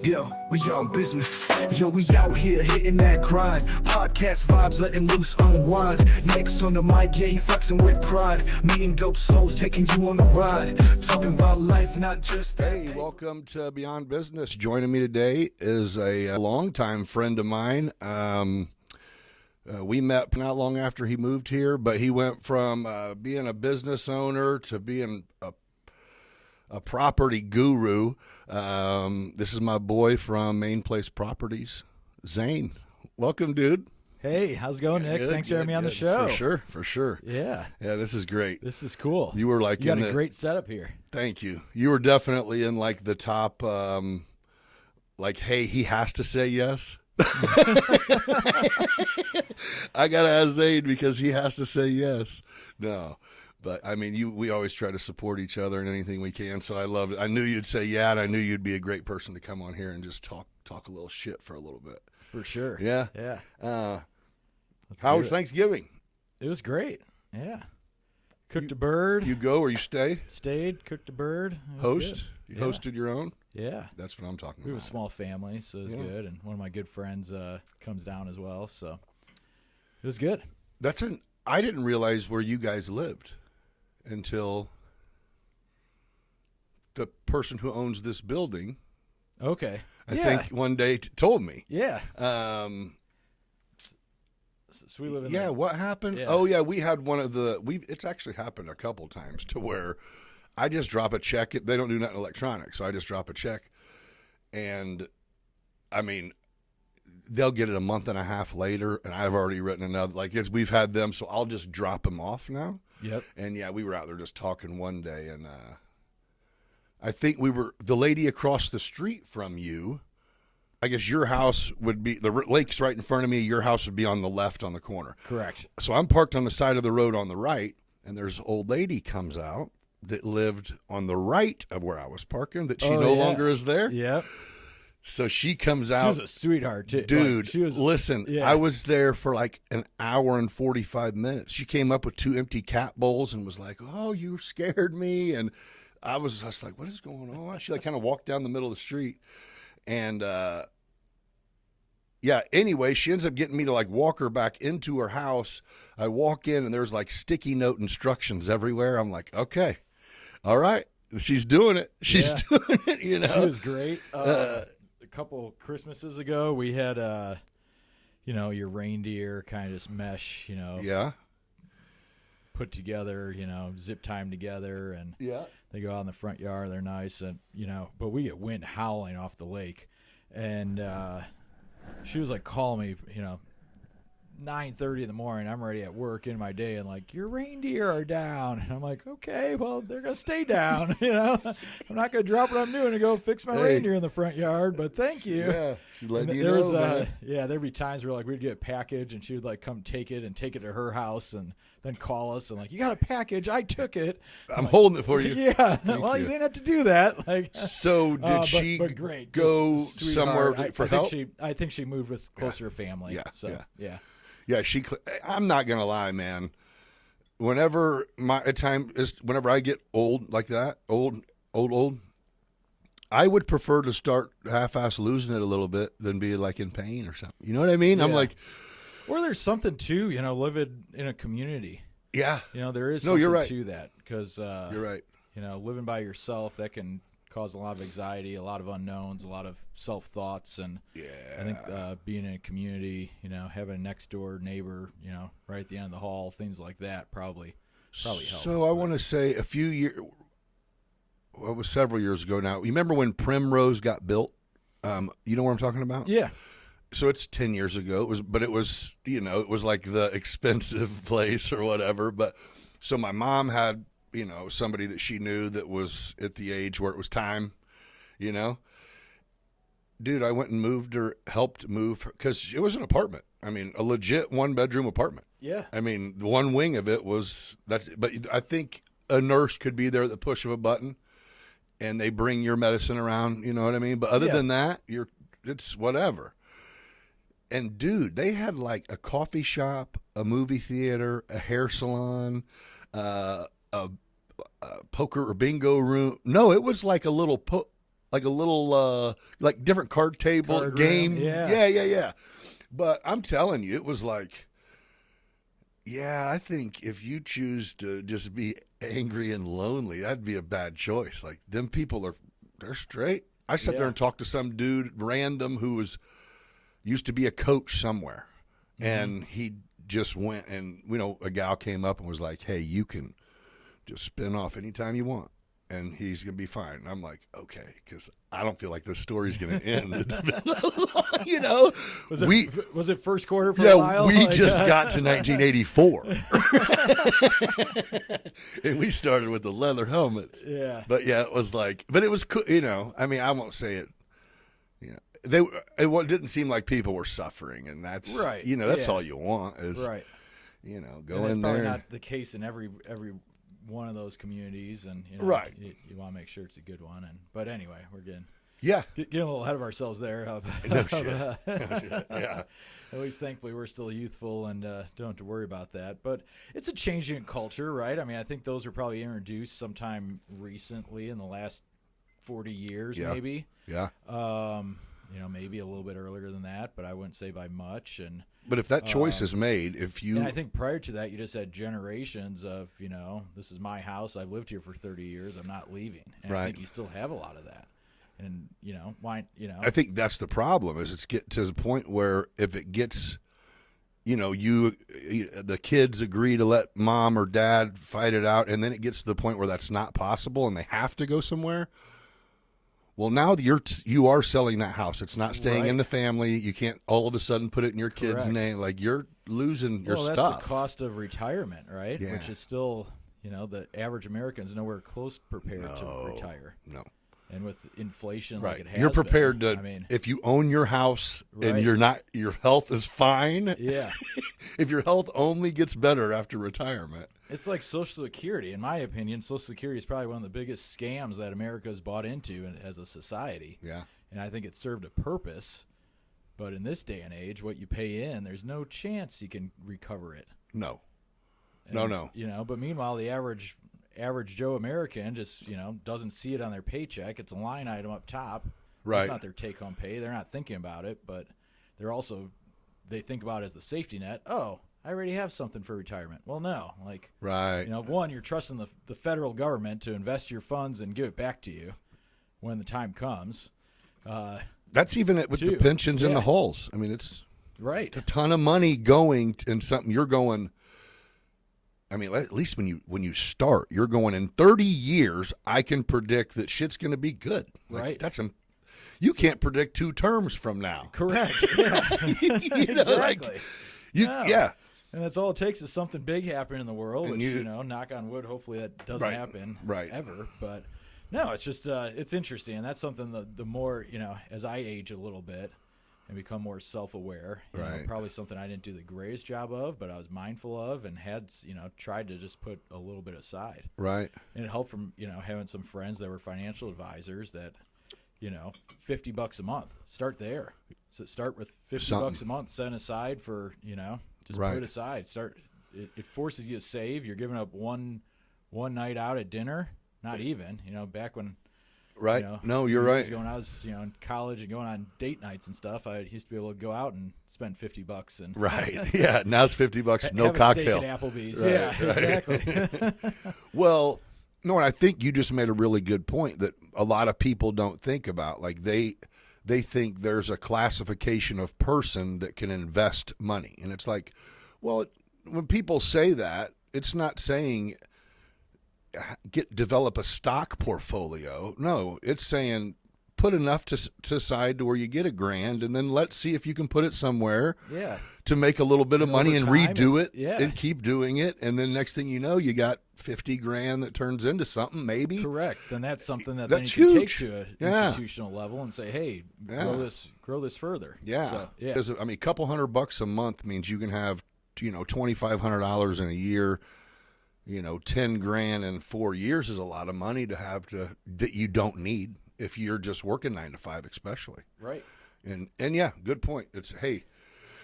Yo, we on business. Yo, we out here hitting that grind. Podcast vibes, letting loose, unwind. Next on the mic, yeah, flexing with pride. Meeting dope souls, taking you on the ride. Talking about life, not just that. Hey, welcome to Beyond Business. Joining me today is a longtime friend of mine. We met not long after he moved here, but he went from being a business owner to being a property guru. This is my boy from Main Place Properties, Zane. Welcome, dude. Hey, how's it going, Nick? Good, Thanks for having me on the good. show. For sure. Yeah, This is great. this is cool. You were like you got a great setup here. Thank you. You were definitely in like the top, like, hey, he has to say yes. I gotta ask Zane because he has to say yes. No, but I mean, we always try to support each other in anything we can. So I love it. I knew you'd say yeah, and I knew you'd be a great person to come on here and just talk a little shit for a little bit. For sure. Yeah. Yeah. How was Thanksgiving? It was great. Yeah. Cooked a bird. You go or you stay? Stayed, cooked a bird. It was Host? good. You hosted your own? Yeah. That's what I'm talking We have about. a small family, so it was Yeah. good. And one of my good friends comes down as well, so it was good. I didn't realize where you guys lived until the person who owns this building, Okay. I think one day told me. Yeah. So we live in What happened? Yeah. Oh yeah, we had one of it's actually happened a couple times to where I just drop a check. They don't do nothing electronic, so I just drop a check, and I mean, they'll get it a month and a half later, and I've already written another. Like we've had them, so I'll just drop them off now. Yep. And yeah, we were out there just talking one day, and I think the lady across the street from you. I guess your house would be, the lake's right in front of me. Your house would be on the left on the corner. Correct. So I'm parked on the side of the road on the right, and there's an old lady comes out that lived on the right of where I was parking that she no longer is there. Yep. So she comes She out. was a sweetheart, too. Dude, Like, she was, listen, yeah. I was there for like an hour and 45 minutes. She came up with 2 empty cat bowls and was like, oh, you scared me. And I was just like, what is going on? She like kind of walked down the middle of the street. And, anyway, she ends up getting me to like walk her back into her house. I walk in and there's like sticky note instructions everywhere. I'm like, okay, all right. She's doing it. She's doing it, you know. She was great. A couple Christmases ago, we had, your reindeer kind of just mesh, Yeah. put together, zip time together, and Yeah. they go out in the front yard. They're nice, and but we get wind howling off the lake, and she was like calling me, 9:30 in the morning. I'm already at work in my day, and like, your reindeer are down. And I'm like, okay, well, they're gonna stay down. I'm not gonna drop what I'm doing and go fix my reindeer in the front yard. But thank you. Yeah, she let And you there was, know. there'd be times where like we'd get a package, and she would like come take it to her house, and then call us and like, you got a package? I took it. I'm holding it for you. Yeah. you. Well, you didn't have to do that. Like, So did she but great. go Just somewhere sweetheart. for I help? think I think she moved with closer to family. Yeah, So yeah. Yeah, I'm not gonna lie, man. Whenever whenever I get old like that, old, I would prefer to start half-ass losing it a little bit than be like in pain or something. You know what I mean? Yeah. I'm like, Or there's something too, living in a community. yeah, There is No, something you're right. to that because you're right. living by yourself, that can cause a lot of anxiety, a lot of unknowns, a lot of self thoughts, and Yeah, I think being in a community, having a next door neighbor, right at the end of the hall, things like that probably help. So I want to say a few years, well, it was several years ago now. You remember when Primrose got built? You know what I'm talking about? Yeah. So it's 10 years ago. It was it was like the expensive place or whatever. But so my mom had, somebody that she knew that was at the age where it was time, Dude, I went and helped move her, because it was an apartment. I mean, a legit 1-bedroom apartment. Yeah. I mean, one wing of it but I think a nurse could be there at the push of a button and they bring your medicine around, you know what I mean? But other than that, it's whatever. And dude, they had like a coffee shop, a movie theater, a hair salon, poker or bingo room. No, it was like a little like different card table Card game. room, yeah. Yeah. But I'm telling you, it was like, yeah, I think if you choose to just be angry and lonely, that'd be a bad choice. Like, them people they're straight. I sat there and talked to some dude random who used to be a coach somewhere, and he just went, and a gal came up and was like, "Hey, you can just spin off anytime you want, and he's gonna be fine." And I'm like, "Okay," because I don't feel like this story's gonna end. It's been Was it first quarter for a while? we just got to 1984, and we started with the leather helmets. Yeah, but yeah, it was like, but it was cool. I mean, I won't say it. It didn't seem like people were suffering, and that's right. That's all you want is right. Go and in that's there. probably not the case in every one of those communities, and right. You want to make sure it's a good one. But anyway, we're getting a little ahead of ourselves there. No shit. Yeah. At least, thankfully, we're still youthful and don't have to worry about that. But it's a changing culture, right? I mean, I think those were probably introduced sometime recently in the last 40 years, maybe. Yeah. Maybe a little bit earlier than that, but I wouldn't say by much. But if that choice is made, and I think prior to that, you just had generations of, this is my house. I've lived here for 30 years. I'm not leaving. And I think you still have a lot of that. And, why, I think that's the problem is it's get to the point where if it gets, the kids agree to let mom or dad fight it out, and then it gets to the point where that's not possible and they have to go somewhere. Well, now you are selling that house. It's not staying in the family. You can't all of a sudden put it in your kid's name. Like, you're losing your stuff. Well, that's the cost of retirement, right? Yeah. Which is still, the average American's nowhere close prepared to retire. No. And with inflation like it has you're prepared been, to, if you own your house and your health is fine. Yeah. If your health only gets better after retirement. It's like Social Security. In my opinion, Social Security is probably one of the biggest scams that America's bought into as a society. Yeah. And I think it served a purpose. But in this day and age, what you pay in, there's no chance you can recover it. No. And, No. But meanwhile, the average Joe American just, doesn't see it on their paycheck. It's a line item up top. Right. It's not their take-home pay. They're not thinking about it, but they think about it as the safety net. Oh, I already have something for retirement. Well, no. Right. One, you're trusting the federal government to invest your funds and give it back to you when the time comes. That's even it with the pensions and the holes. I mean, it's right. a ton of money going in something you're going. I mean, at least when you start, you're going in 30 years. I can predict that shit's going to be good. Right. You can't predict 2 terms from now. Correct. Yeah. Exactly. Yeah. And that's all it takes is something big happening in the world, which, knock on wood, hopefully that doesn't happen ever. But no, it's just it's interesting, and that's something the more as I age a little bit and become more self-aware. Probably something I didn't do the greatest job of, but I was mindful of and had tried to just put a little bit aside. Right. And it helped from having some friends that were financial advisors that $50 a month. Start there. So start with $50 a month set aside for just put it aside. It forces you to save. You're giving up one night out at dinner. Not even back when. Right. No, you're right. When I was in college and going on date nights and stuff, I used to be able to go out and spend $50 and right. Yeah. Now it's $50. No have cocktail. A steak at Applebee's. Right, Yeah. right. Exactly. Well, no, and I think you just made a really good point that a lot of people don't think about. Like they think there's a classification of person that can invest money, and it's like, well, when people say that, it's not saying develop a stock portfolio. No, it's saying put enough to side to where you get $1,000, and then let's see if you can put it somewhere to make a little bit of money and redo it and keep doing it. And then next thing you know, you got $50,000 that turns into something, maybe. Correct. Then that's something that that's then you can huge. take to an institutional level and say, hey, grow this further. Yeah. So, Because, I mean, a couple $100 a month means you can have, $2,500 in a year. $10,000 in 4 years is a lot of money to have that you don't need if you're just working 9 to 5, especially. Right. And yeah, good point. It's, hey,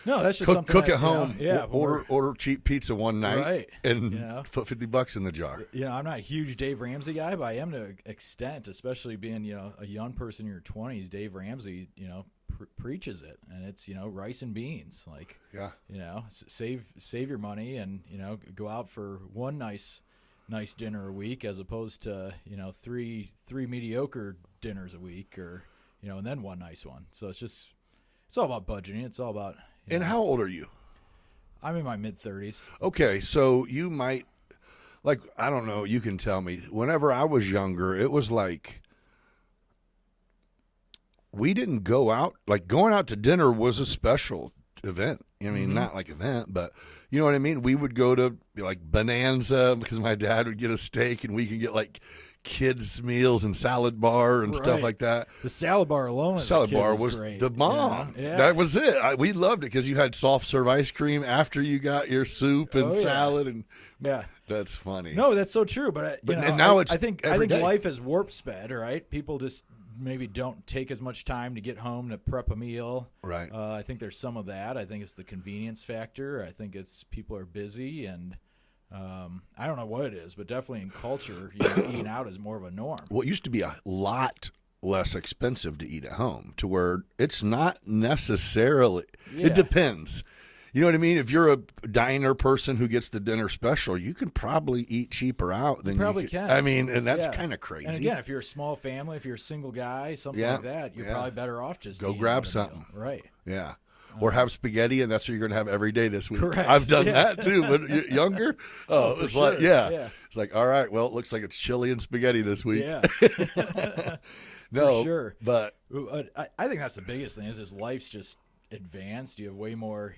No, that's just cook something at home. Yeah, order cheap pizza one night, Right. and put $50 in the jar. I'm not a huge Dave Ramsey guy, but I am to an extent, especially being a young person in your 20s. Dave Ramsey, preaches it, and it's rice and beans. Like, save your money, and go out for one nice dinner a week, as opposed to three mediocre dinners a week, or and then one nice one. So it's all about budgeting. It's all about. And how old are you? I'm in my mid-30s. Okay, so you might, like, I don't know, you can tell me. Whenever I was younger, it was like we didn't go out. Like, going out to dinner was a special event. I mean, not like event, but you know what I mean? We would go to, like, Bonanza, because my dad would get a steak, and we could get, like, kids' meals and salad bar and stuff like that. The salad bar alone was great. the bomb. Yeah. That was it. We loved it because you had soft serve ice cream after you got your soup and salad, and that's funny. No, that's so true. But now it's I think every day. life is warp sped, right? People just maybe don't take as much time to get home to prep a meal. Right. I think there's some of that. I think it's the convenience factor. I think it's people are busy, and I don't know what it is, but definitely in culture, eating out is more of a norm. Well, it used to be a lot less expensive to eat at home, to where it's not necessarily. It depends. You know what I mean? If you're a diner person who gets the dinner special, you can probably eat cheaper out than you can. I mean, and that's kind of crazy. And again, if you're a small family, if you're a single guy, something like that, you're probably better off just go eating grab out a something. meal. Right. Yeah. Or have spaghetti, and that's what you're going to have every day this week. Correct. I've done that too, but younger. It was like, it's like, all right, well, it looks like it's chili and spaghetti this week. Yeah. No, for sure. But I think that's the biggest thing is just life's just advanced. You have way more,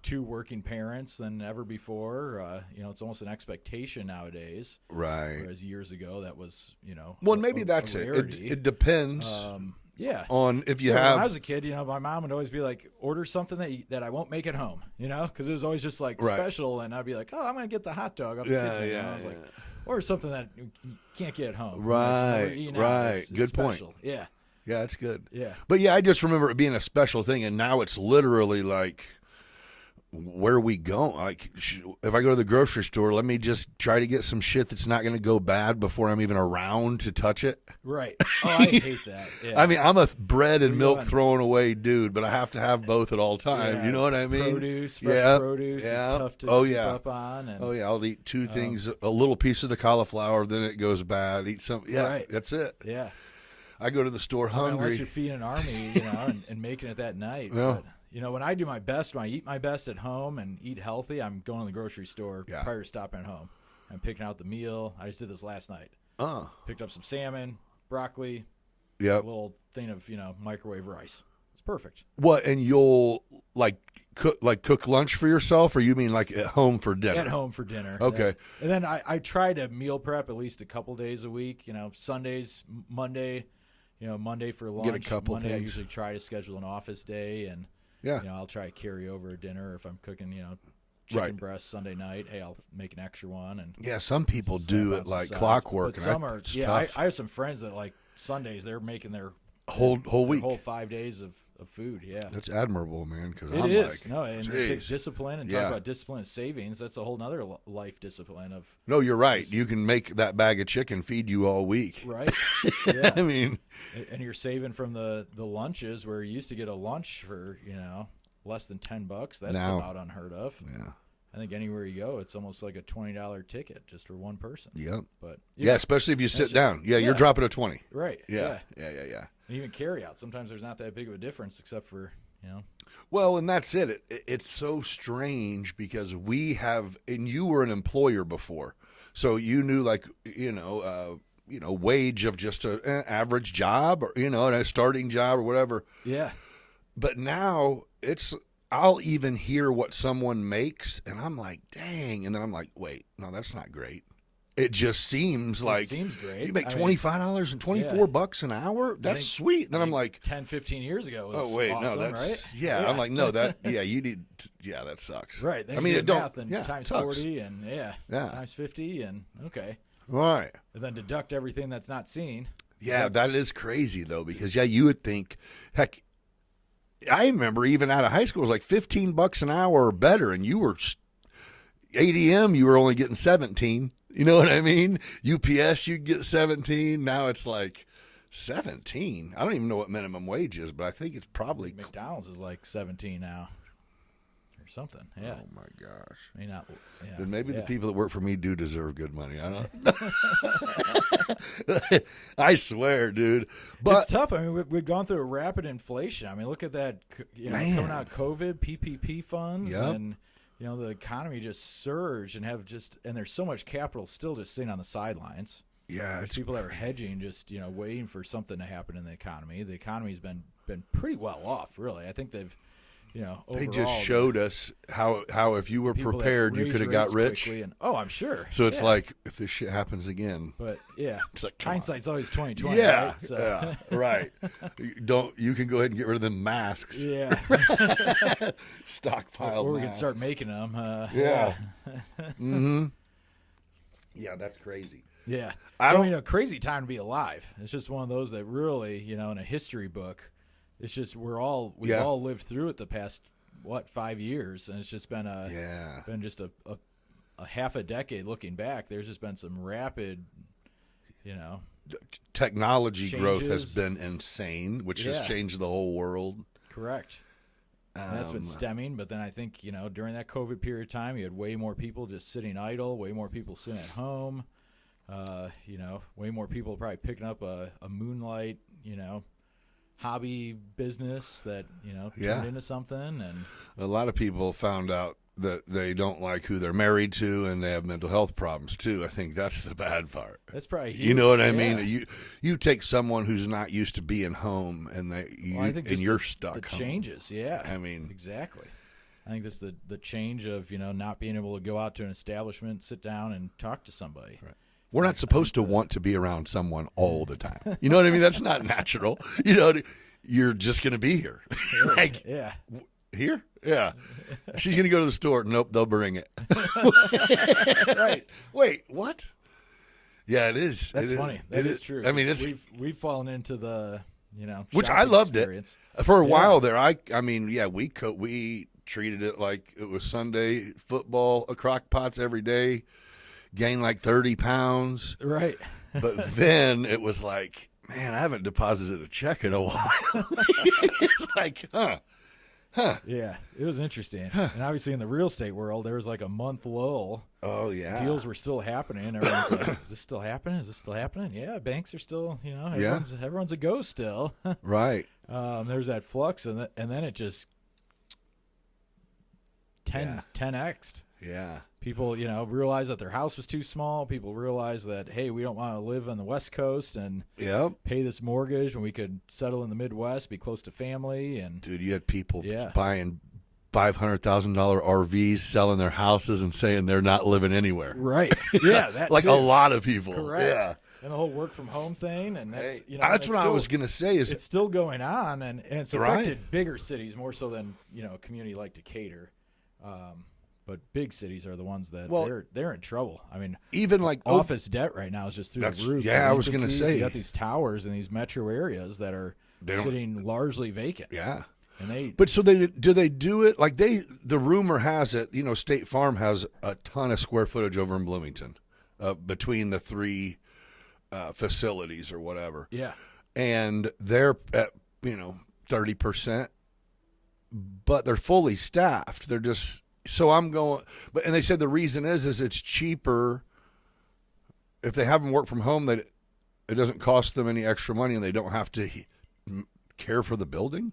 two working parents than ever before. It's almost an expectation nowadays. Right. Whereas years ago, that was, well, maybe that's it. It depends. On if you have. When I was a kid, my mom would always be like, order something that I won't make at home, because it was always just like special, and I'd be like, oh, I'm going to get the hot dog off the kitchen. I was like, or something that you can't get at home. Right, right. Good point. Yeah. Yeah, that's good. Yeah. But I just remember it being a special thing, and now it's literally like, where are we going? Like, if I go to the grocery store, let me just try to get some shit that's not going to go bad before I'm even around to touch it. Right. Oh, I hate that. Yeah. I mean, I'm a bread and milk throwing away dude, but I have to have both at all times. Yeah. You know what I mean? Fresh produce is tough to keep up on. And, I'll eat two things, a little piece of the cauliflower, then it goes bad. Eat some. Yeah, right. That's it. Yeah. I go to the store hungry. Unless you're feeding an army, and making it that night. Yeah. But, when I do my best, when I eat my best at home and eat healthy, I'm going to the grocery store prior to stopping at home. I'm picking out the meal. I just did this last night. Picked up some salmon, broccoli, a little thing of, microwave rice. It's perfect. What, and you'll cook lunch for yourself, or you mean like at home for dinner? At home for dinner. Okay. And then I try to meal prep at least a couple days a week. Sundays, Monday, Monday for lunch. Get a couple Monday things. I usually try to schedule an office day, and I'll try to carry over a dinner if I'm cooking, chicken breast Sunday night. Hey, I'll make an extra one. And some people do it like clockwork. But some are, I have some friends that like Sundays they're making their whole week, whole 5 days of food. Yeah, that's admirable, man. Because it is. No, and geez. it takes discipline. And talk about discipline and savings. That's a whole other life discipline of. No, you're right. You can make that bag of chicken feed you all week. Right. Yeah. I mean, and you're saving from the lunches where you used to get a lunch for less than $10. That's about unheard of. Yeah. I think anywhere you go, it's almost like a $20 ticket just for one person. Yep. But especially if you sit down. You're dropping a 20. Right. Yeah. And even carry out. Sometimes there's not that big of a difference, except for Well, and that's it. It's so strange because we have, and you were an employer before, so you knew wage of just an average job, or a starting job or whatever. Yeah. But now I'll even hear what someone makes, and I'm like, dang, and then I'm like, wait, no, that's not great. It just seems like seems great. You make $25 and $24 an hour. That's sweet. Then I'm like 10, 15 years ago. Was oh wait, awesome, no, that's right? Yeah. I'm like, no, that you need. Yeah, that sucks. Right. Then I mean, you it do don't. math and Yeah, times sucks. 40 and times 50 and okay. Right. And then deduct everything that's not seen. Yeah, that is crazy though, because you would think, heck, I remember even out of high school, it was like $15 an hour or better, and you were ADM, you were only getting 17. You know what I mean? UPS, you get 17. Now it's like 17. I don't even know what minimum wage is, but I think it's probably McDonald's is like 17 now. Or something, yeah. Oh my gosh! May not. Yeah. Then maybe yeah. the people that work for me do deserve good money. I don't. I swear, dude. But it's tough. I mean, we've gone through a rapid inflation. I mean, look at that. Man. Coming out of COVID, PPP funds, Yep. and the economy just surged and and there's so much capital still just sitting on the sidelines. yeah, There's it's people that are hedging, just waiting for something to happen in the economy. The economy's been pretty well off, really. I think they've. They just overall, showed us how if you were people that prepared, you raise could have got rates rich. quickly I'm sure. So it's Yeah. like if this shit happens again, But yeah, it's like, come on. hindsight's always 20/20. Yeah, right? So, yeah, right. You can go ahead and get rid of them masks. yeah. Stockpile. Or we can masks. start making them. Yeah. Mm-hmm. Yeah, that's crazy. Yeah. I So, don't- crazy time to be alive. It's just one of those that really, in a history book, it's just we've Yeah. all lived through it the past 5 years, and it's just been been just a half a decade looking back. There's just been some rapid, Technology growth has Changes. been insane, which has Yeah. changed the whole world. correct. And that's been stemming, but then I think, during that COVID period of time, you had way more people just sitting idle, way more people sitting at home, way more people probably picking up a moonlight, hobby business that, turned Yeah. into something. And A lot of people found out that they don't like who they're married to, and they have mental health problems too. I think that's the bad part. that's probably huge. You know what I Yeah. mean? You take someone who's not used to being home, and Well, I think and just you're the stuck home. changes, yeah. I mean, Exactly. I think that's the change of, not being able to go out to an establishment, sit down and talk to somebody. Right. We're not supposed to want to be around someone all the time. You know what I mean? That's not natural. You're just going to be here. Like, Yeah. here? Yeah. She's going to go to the store. Nope, they'll bring it. Right. Wait, what? Yeah, it is. That's It funny. That is true. I mean, it's we've fallen into the, which I shopping loved experience. it for a Yeah. while there. I mean, yeah, we treated it like it was Sunday football, crock pots every day, gained like 30 pounds. Right. But then it was like, man, I haven't deposited a check in a while. It's like, huh. Yeah, it was interesting. And obviously in the real estate world, there was like a month lull. Oh, yeah. Deals were still happening. Everyone's like, is this still happening? Is this still happening? Yeah, banks are still, everyone's a go still. Right. There's that flux, and then it just 10x'd. Yeah. People, realized that their house was too small. People realized that, hey, we don't want to live on the West Coast and Yep. pay this mortgage when we could settle in the Midwest, be close to family. And Dude, you had people Yeah. buying $500,000 RVs, selling their houses, and saying they're not living anywhere. right, yeah, that Like too. a lot of people. Correct. Yeah. And the whole work from home thing, and that's Hey, that's that's what I still- was going to say is it's still going on, and it's Right. affected bigger cities more so than a community like Decatur. But big cities are the ones that Well- they're in trouble. I mean, even like office debt right now is just through That's- the roof. yeah, I was gonna Delinquencies, say. you got these towers in these metro areas that are They don't- sitting largely vacant. yeah. And they But so they do it like the rumor has it, State Farm has a ton of square footage over in Bloomington, between the three facilities or whatever. yeah. And they're at 30%, but they're fully staffed. They're just so I'm going, and they said the reason is it's cheaper if they have them work from home. That it doesn't cost them any extra money, and they don't have to care for the building.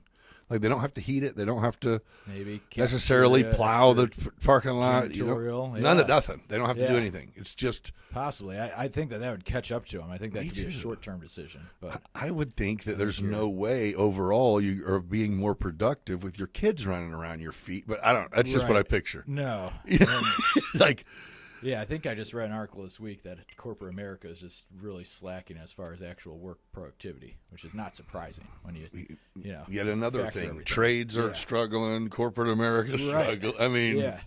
Like they don't have to heat it. They don't have to Maybe necessarily cafeteria, plow the extra parking lot. janitorial, None of yeah. nothing. They don't have to do Yeah. anything. It's just. Possibly. I think that would catch up to them. I think that Me could be a too. short-term decision. But I would think that there's you're- no way overall you are being more productive with your kids running around your feet. But I don't. That's just what I Right. picture. no. Like, Yeah, I think I just read an article this week that corporate America is just really slacking as far as actual work productivity, which is not surprising when you yet another factor thing. everything. Trades are Yeah. struggling. Corporate America's Right. struggling. I mean, yeah.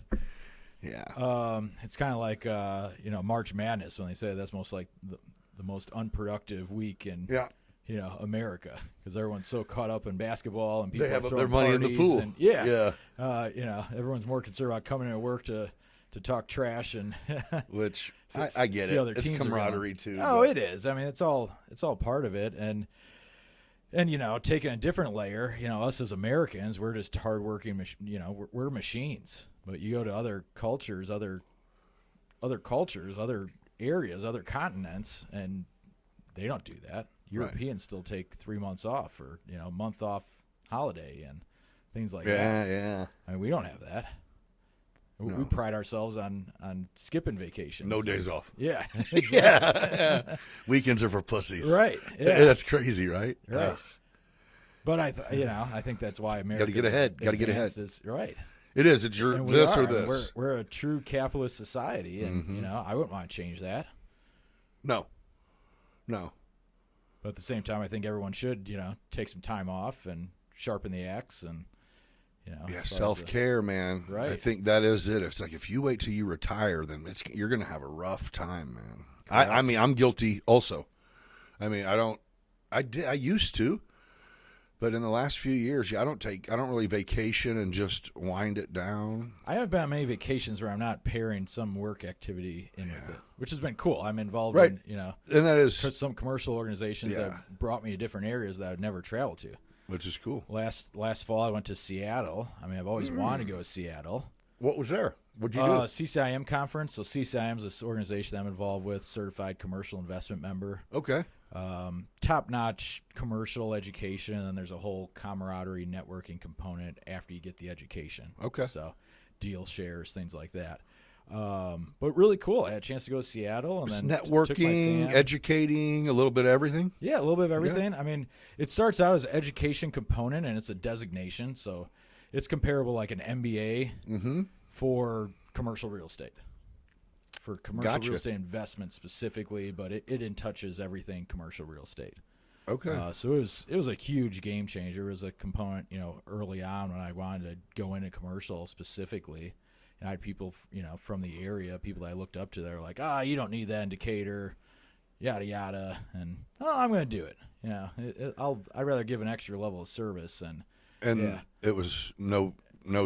yeah. It's kind of like March Madness when they say that's most like the most unproductive week in Yeah. America, because everyone's so caught up in basketball and people They have are their throwing money in the parties pool. And, everyone's more concerned about coming into work to talk trash and Which see I get how it. their It's teams are camaraderie going. too. Oh, but- it is. I mean, it's all part of it, and taking a different layer, us as Americans, we're just hardworking. We're machines. But you go to other cultures, other areas, other continents, and they don't do that. Europeans still take 3 months off, or a month off holiday and things like that. Yeah. I mean, we don't have that. No. We pride ourselves on skipping vacations. No days off. Yeah. Yeah. Weekends are for pussies. Right. Yeah. That's crazy, right? Right. But I think that's why America Gotta get ahead. Gotta get ahead. Right. It is. It's your And we this are. or I mean, this. we're a true capitalist society, and I wouldn't want to change that. No. But at the same time, I think everyone should, take some time off and sharpen the axe, and as far as Self-care, man. Right. I think that is it. It's like if you wait till you retire, then you're going to have a rough time, man. Correct. I mean, I'm guilty also. I mean, I used to, but in the last few years, I don't really vacation and just wind it down. I haven't been on many vacations where I'm not pairing some work activity in with it, which has been cool. I'm involved Right. in, And that is, some commercial organizations that brought me to different areas that I would never travel to. which is cool. Last fall, I went to Seattle. I mean, I've always wanted to go to Seattle. What was there? What'd you do? CCIM conference. So CCIM is this organization I'm involved with, certified commercial investment member. Okay. Top-notch commercial education, and then there's a whole camaraderie networking component after you get the education. Okay. So deal shares, things like that. But really cool. I had a chance to go to Seattle, and It's then took my networking, fam. Educating, a little bit of everything. Yeah, a little bit of everything. I mean, it starts out as an education component, and it's a designation, so it's comparable like an MBA for commercial real estate. For commercial Gotcha. real estate investment specifically, but it touches everything commercial real estate. Okay. So it was a huge game changer. It was a component, early on when I wanted to go into commercial specifically. And I had people, from the area, people that I looked up to, that were like, you don't need that in Decatur, yada yada, and I'm going to do it. I'd rather give an extra level of service, and it was no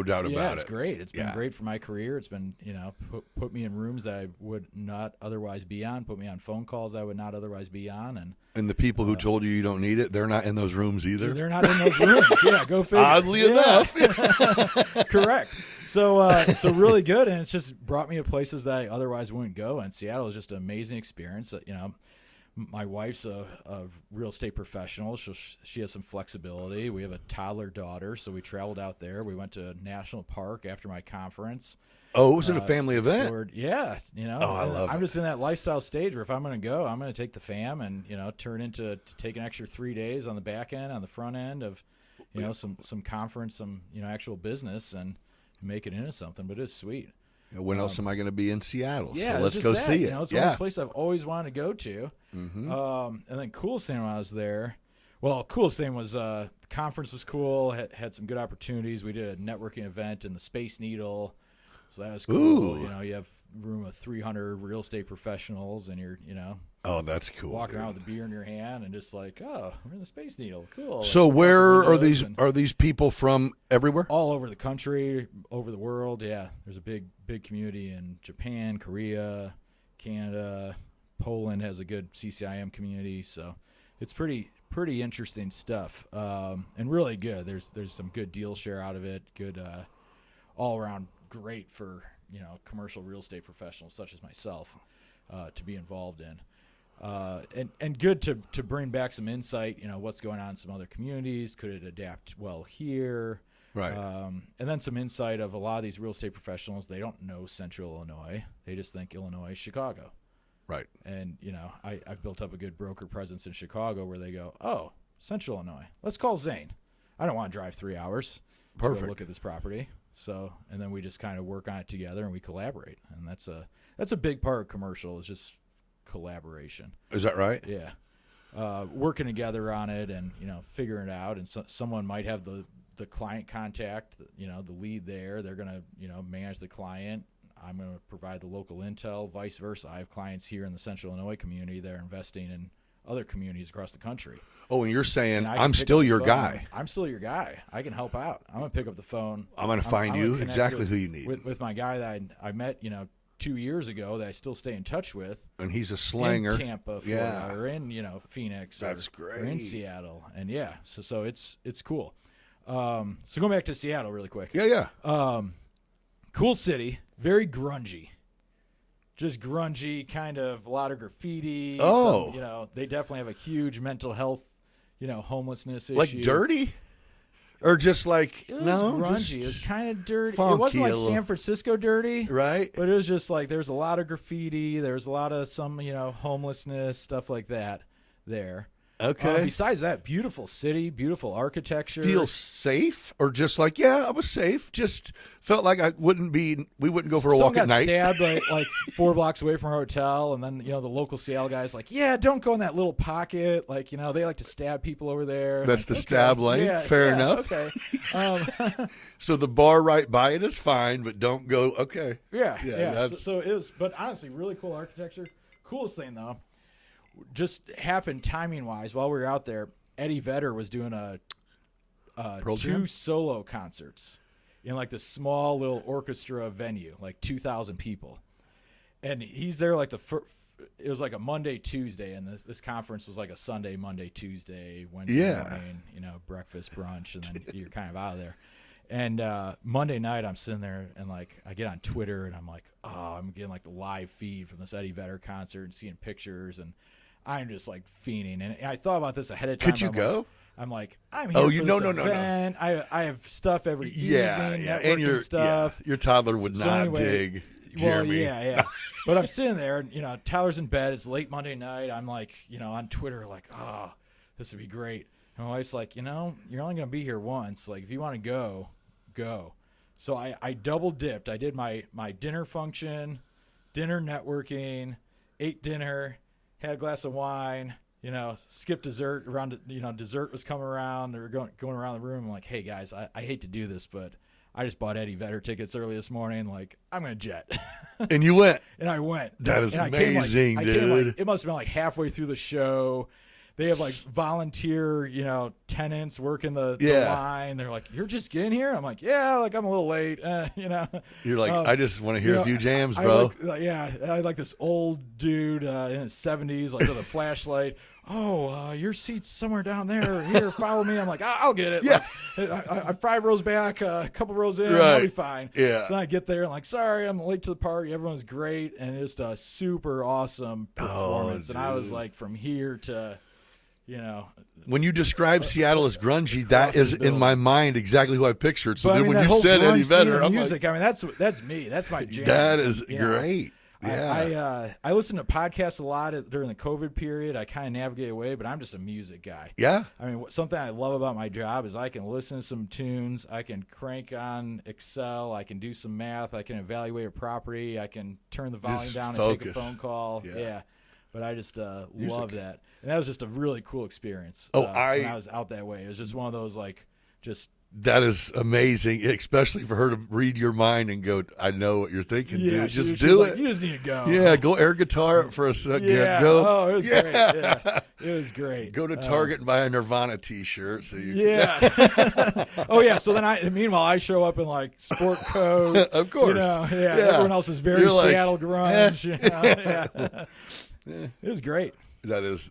doubt about it. Yeah, it's great. It's been Yeah. great for my career. It's been, put me in rooms that I would not otherwise be on, put me on phone calls I would not otherwise be on, And the people who told you don't need it, they're not in those rooms either. they're not in those rooms. Yeah, go figure. Oddly Yeah. enough. Correct. So really good, and it's just brought me to places that I otherwise wouldn't go. And Seattle is just an amazing experience. My wife's a real estate professional, so she has some flexibility. We have a toddler daughter, so we traveled out there. We went to a national park after my conference. Oh, it was a family event. Explored- Yeah, I love I'm it. just in that lifestyle stage where if I'm going to go, I'm going to take the fam and turn into to take an extra 3 days on the back end, on the front end of some conference, some actual business, and make it into something. But it's sweet. When else am I going to be in Seattle? Yeah, so let's it's go just that, see it. It's one of those places I've always wanted to go to. And then coolest thing when I was there, coolest thing was the conference was cool. Had some good opportunities. We did a networking event in the Space Needle, so that was cool. Ooh. You have a room of 300 real estate professionals, and you're Oh, that's cool. walking dude. around with a beer in your hand and just like, we're in the Space Needle, cool. So Like, where are windows these people from? Everywhere? all over the country, over the world. Yeah, there's a big community in Japan, Korea, Canada, Poland has a good CCIM community, so it's pretty interesting stuff, and really good. There's some good deal share out of it. Good, all around great for commercial real estate professionals such as myself to be involved in. And good to bring back some insight, what's going on in some other communities. Could it adapt well here? Right. And then some insight of a lot of these real estate professionals, they don't know Central Illinois. They just think Illinois is Chicago. Right. And, I've built up a good broker presence in Chicago where they go, oh, Central Illinois, let's call Zane. I don't want to drive 3 hours to Perfect. go look at this property. So, and then we just kind of work on it together and we collaborate. And that's a big part of commercial is just collaboration. Is that right? Yeah. Working together on it and, figuring it out. And someone might have the client contact, the lead there. They're going to, manage the client. I'm going to provide the local intel, vice versa. I have clients here in the Central Illinois community that are investing in other communities across the country. Oh, and you're saying And I can I'm pick still up the your phone. guy. I'm still your guy. I can help out. I'm gonna pick up the phone. I'm going to find I'm you gonna connect exactly with- who you need. with my guy that I met 2 years ago that I still stay in touch with. And he's a slanger. In Tampa, Florida, Yeah. or in Phoenix, That's or in great. Seattle, and so it's cool. So going back to Seattle really quick. Yeah. Cool city, very grungy, just grungy, kind of a lot of graffiti. Oh. They definitely have a huge mental health, homelessness issue. Like dirty? Or just like, It was no? grungy. Just It was kind of dirty. It funky wasn't like a little. San Francisco dirty. right? But it was just like there's a lot of graffiti. There's a lot of some, homelessness, stuff like that there. Okay. Besides that, beautiful city, beautiful architecture. Feel safe? Or just like, yeah, I was safe. Just felt like we wouldn't go for a Someone walk got at night. stabbed like 4 blocks away from our hotel, and then the local Seattle guy's like, "Yeah, don't go in that little pocket." Like they like to stab people over there. That's Like, the okay, stab lane? yeah, Fair yeah, enough. Okay. So the bar right by it is fine, but don't go. Okay. Yeah. that's- So it was, but honestly, really cool architecture. Coolest thing though, just happened timing wise while we were out there. Eddie Vedder was doing Pearl Jam? 2 solo concerts in like this small little orchestra venue, like 2,000 people, and he's there like it was like a Monday, Tuesday, and this conference was like a Sunday, Monday, Tuesday, Wednesday Yeah. morning, breakfast, brunch, and then you're kind of out of there. And Monday night, I'm sitting there, and like I get on Twitter, and I'm like, oh, I'm getting like the live feed from this Eddie Vedder concert, and seeing pictures, and I'm just like fiending. And I thought about this ahead of time. Could you I'm go? Like, I'm like, I'm here Oh, for you- this no. event. I have stuff every Yeah. evening, Yeah. networking And stuff. your toddler would So not anyway, dig Well, Jeremy. yeah. But I'm sitting there, and Tyler's in bed. It's late Monday night. I'm like, on Twitter, like, oh, this would be great. And my wife's like, you're only gonna be here once. Like, if you want to go, go. So I double dipped. I did my dinner function, dinner networking, ate dinner, had a glass of wine. Skipped dessert around. Dessert was coming around. They were going around the room. I'm like, hey guys, I hate to do this, but I just bought Eddie Vedder tickets early this morning. Like, I'm gonna jet. And you went. And I went. That is And I came, amazing, I came, dude. it must have been like halfway through the show. They have like volunteer, tenants working the line. They're like, "You're just getting here?" I'm like, "Yeah, like I'm a little late." You're like, I just want to hear a few jams, bro. I like this old dude in his 70s, like with a flashlight. Oh, your seat's somewhere down there. Here, follow me. I'm like, I'll get it. Yeah. Like, I'm 5 rows back, a couple rows in. Right. I'll be fine. Yeah. So then I get there and like, sorry, I'm late to the party. Everyone's great, and it's just a super awesome performance. And I was dude. like, from here to, When you describe Seattle as grungy, that Across is the in building. my mind exactly who I pictured. So But, then that when you whole said grunge Eddie scene Vedder, of I'm music. like, That's me. That's my jam. that is great. I listen to podcasts a lot during the COVID period. I kind of navigate away, but I'm just a music guy. Yeah. I mean, something I love about my job is I can listen to some tunes. I can crank on Excel. I can do some math. I can evaluate a property. I can turn the volume Just down and take a focus. phone call. Yeah. Yeah. But I just love that. And that was just a really cool experience. Oh, when I was out that way. It was just one of those, like, just That is amazing, especially for her to read your mind and go, I know what you're thinking, dude. Just she's do like, it. you just need to go. Yeah, go air guitar it for a second. Yeah. Go. Oh, it was Yeah. great. Yeah. It was great. Go to Target and buy a Nirvana T-shirt. So you, Yeah. Oh yeah. So then meanwhw I show up in like sport coat. Of course. Yeah. Everyone else is very You're like, Seattle grunge. Yeah. It was great. That is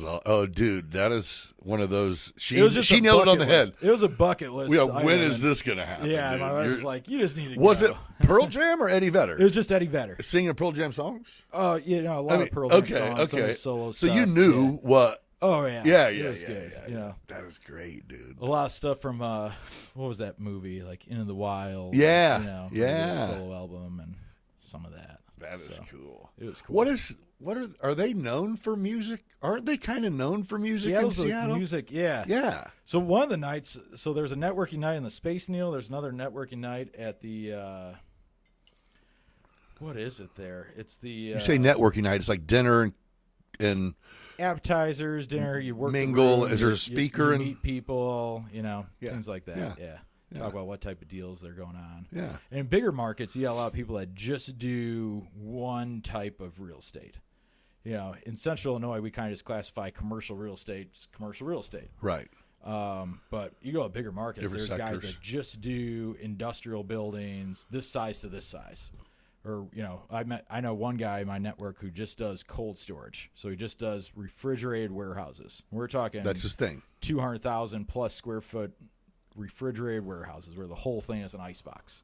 all. Oh, dude, that is one of those. It was just She a nailed it on the bucket head. list. It was a bucket list. Yeah, when item, is and- this gonna happen? Yeah. dude? My wife You're- was like, you just need to was go. it Pearl Jam or Eddie Vedder? It was just Eddie Vedder. Singing a Pearl Jam songs? Oh, a lot of Pearl Jam songs, some of his solo So stuff. you knew Yeah. what? Oh yeah. Yeah, It was good. yeah. That is great, dude. A lot of stuff from what was that movie, like Into the Wild? Yeah, maybe yeah. a solo album and some of that. That is So, cool. It was cool. What are they known for music? Aren't they kind of known for music Seattle's in a Seattle? music, yeah. Yeah. So one of the nights, there's a networking night in the Space Needle. There's another networking night at the, what is it there? It's the You say networking night, it's like dinner and appetizers, dinner. You work the Mingle. room, Is there a you speaker and- meet people, Yeah. things like that. Yeah. Yeah. Yeah. Talk about what type of deals they're going on. Yeah. And in bigger markets, you got a lot of people that just do one type of real estate. in Central Illinois, we kind of just classify commercial real estate as commercial real estate. Right. But you go to bigger markets, Different there's guys sectors. that just do industrial buildings this size to this size. Or, I know one guy in my network who just does cold storage. So he just does refrigerated warehouses. We're talking That's his thing. 200,000 plus square foot refrigerated warehouses where the whole thing is an icebox.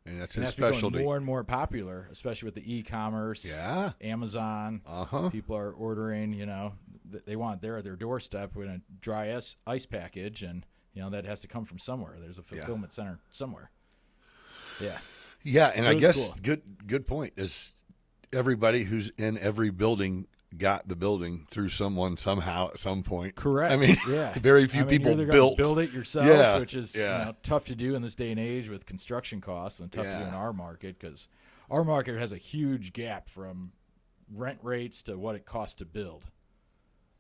And that's And his that's specialty. becoming more and more popular, especially with the e-commerce, Yeah. Amazon. People are ordering, they want it there at their doorstep with a dry ice package, and that has to come from somewhere. There's a fulfillment center somewhere. Yeah. Yeah, and So I it's guess cool. good point is everybody who's in every building got the building through someone somehow at some point. Correct. I mean, yeah. very few people you're either built. gonna build it yourself, Yeah, which is yeah. tough to do in this day and age with construction costs, and tough to do in our market because our market has a huge gap from rent rates to what it costs to build.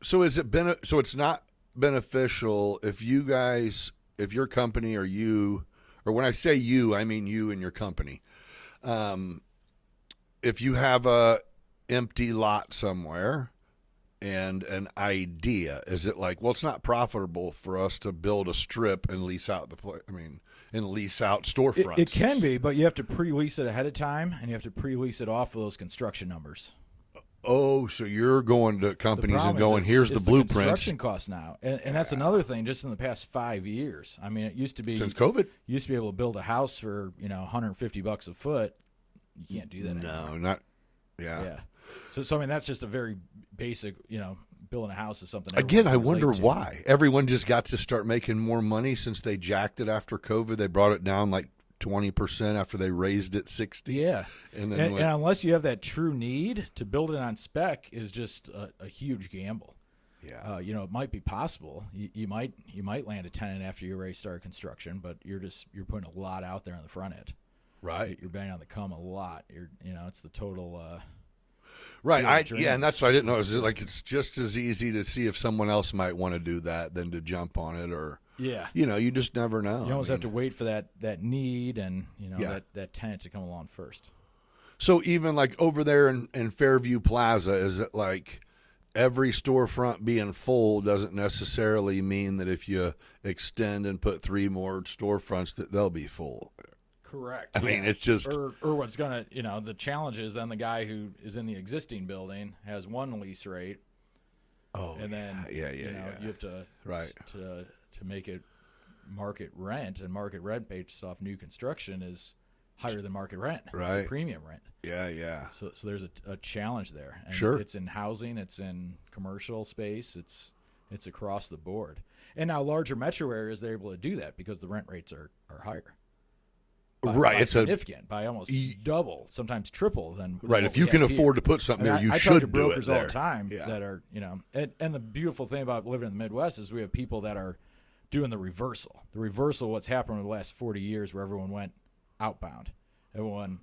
So so it's not beneficial if your company or you, or when I say you, I mean you and your company. If you have a empty lot somewhere and an idea, is it like, well, it's not profitable for us to build a strip and lease out and lease out storefronts. It can be, but you have to pre-lease it ahead of time, and you have to pre-lease it off of those construction numbers. Oh, so you're going to companies and problem going, is here's the it's blueprints. construction costs now, and that's another thing. Just in the past 5 years, I mean, it used to be Since COVID? You used to be able to build a house for $150 a foot. You can't do that anymore. No, not. Yeah. Yeah. So I mean, that's just a very basic. Building a house is something. Again, I everyone can wonder relate to. why. Everyone just got to start making more money since they jacked it after COVID. They brought it down like 20% after they raised it 60. Yeah, And then and unless you have that true need to build it on spec, is just a huge gamble. yeah. It might be possible. You might land a tenant after you already start construction, but you're putting a lot out there on the front end. Right. You're banging on the come a lot. It's the total. Right. field And dreams. that's what I didn't know. It's just as easy to see if someone else might want to do that than to jump on it, or Yeah. you just never know. You almost have to wait for that need and Yeah. that tenant to come along first. So even like over there in Fairview Plaza, is it like every storefront being full doesn't necessarily mean that if you extend and put 3 more storefronts that they'll be full? Correct. I mean, it's just or what's gonna the challenge is then the guy who is in the existing building has one lease rate, and then you have to Right. to make it market rent, and market rent based off new construction is higher than market rent. It's a Right. premium rent. Yeah. So there's a challenge there. And Sure. It's in housing, it's in commercial space, it's across the board. And now larger metro areas, they're able to do that because the rent rates are higher. By It's significant, by almost double, sometimes triple than right. what If you we can have here. afford to put something I there, mean, you I should talk to do brokers it all there. the time Yeah. that are and the beautiful thing about living in the Midwest is we have people that are doing the reversal. The reversal, what's happened in the last 40 years, where everyone went outbound. Everyone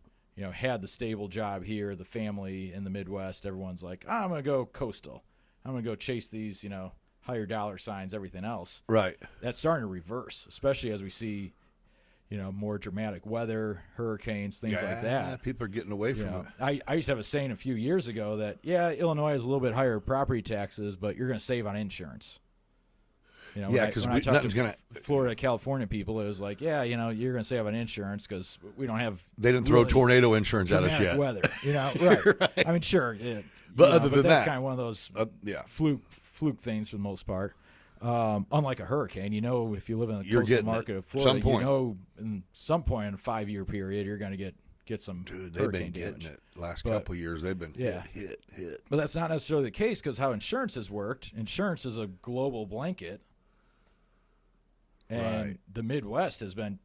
had the stable job here, the family in the Midwest. Everyone's like, I'm going to go coastal. I'm going to go chase these, higher dollar signs, everything else. Right. That's starting to reverse, especially as we see, more dramatic weather, hurricanes, things like that. People are getting away from it. I used to have a saying a few years ago that, Illinois has a little bit higher property taxes, but you're going to save on insurance. Because when I talked nothing's to gonna. Florida, California people, it was like, you're going to save on insurance because we don't have. They didn't throw really tornado insurance at us dramatic yet. weather, right? I mean, sure, But other than that's that- kind of one of those Yeah. fluke things for the most part. Unlike a hurricane, if you live in the You're coastal getting market it. of Florida, Some point. in some point in a 5-year period, you're going to get some Dude, they've hurricane been getting damage. it last But- couple of years. They've been Yeah. hit. But that's not necessarily the case because how insurance has worked. Insurance is a global blanket, and Right. the Midwest has been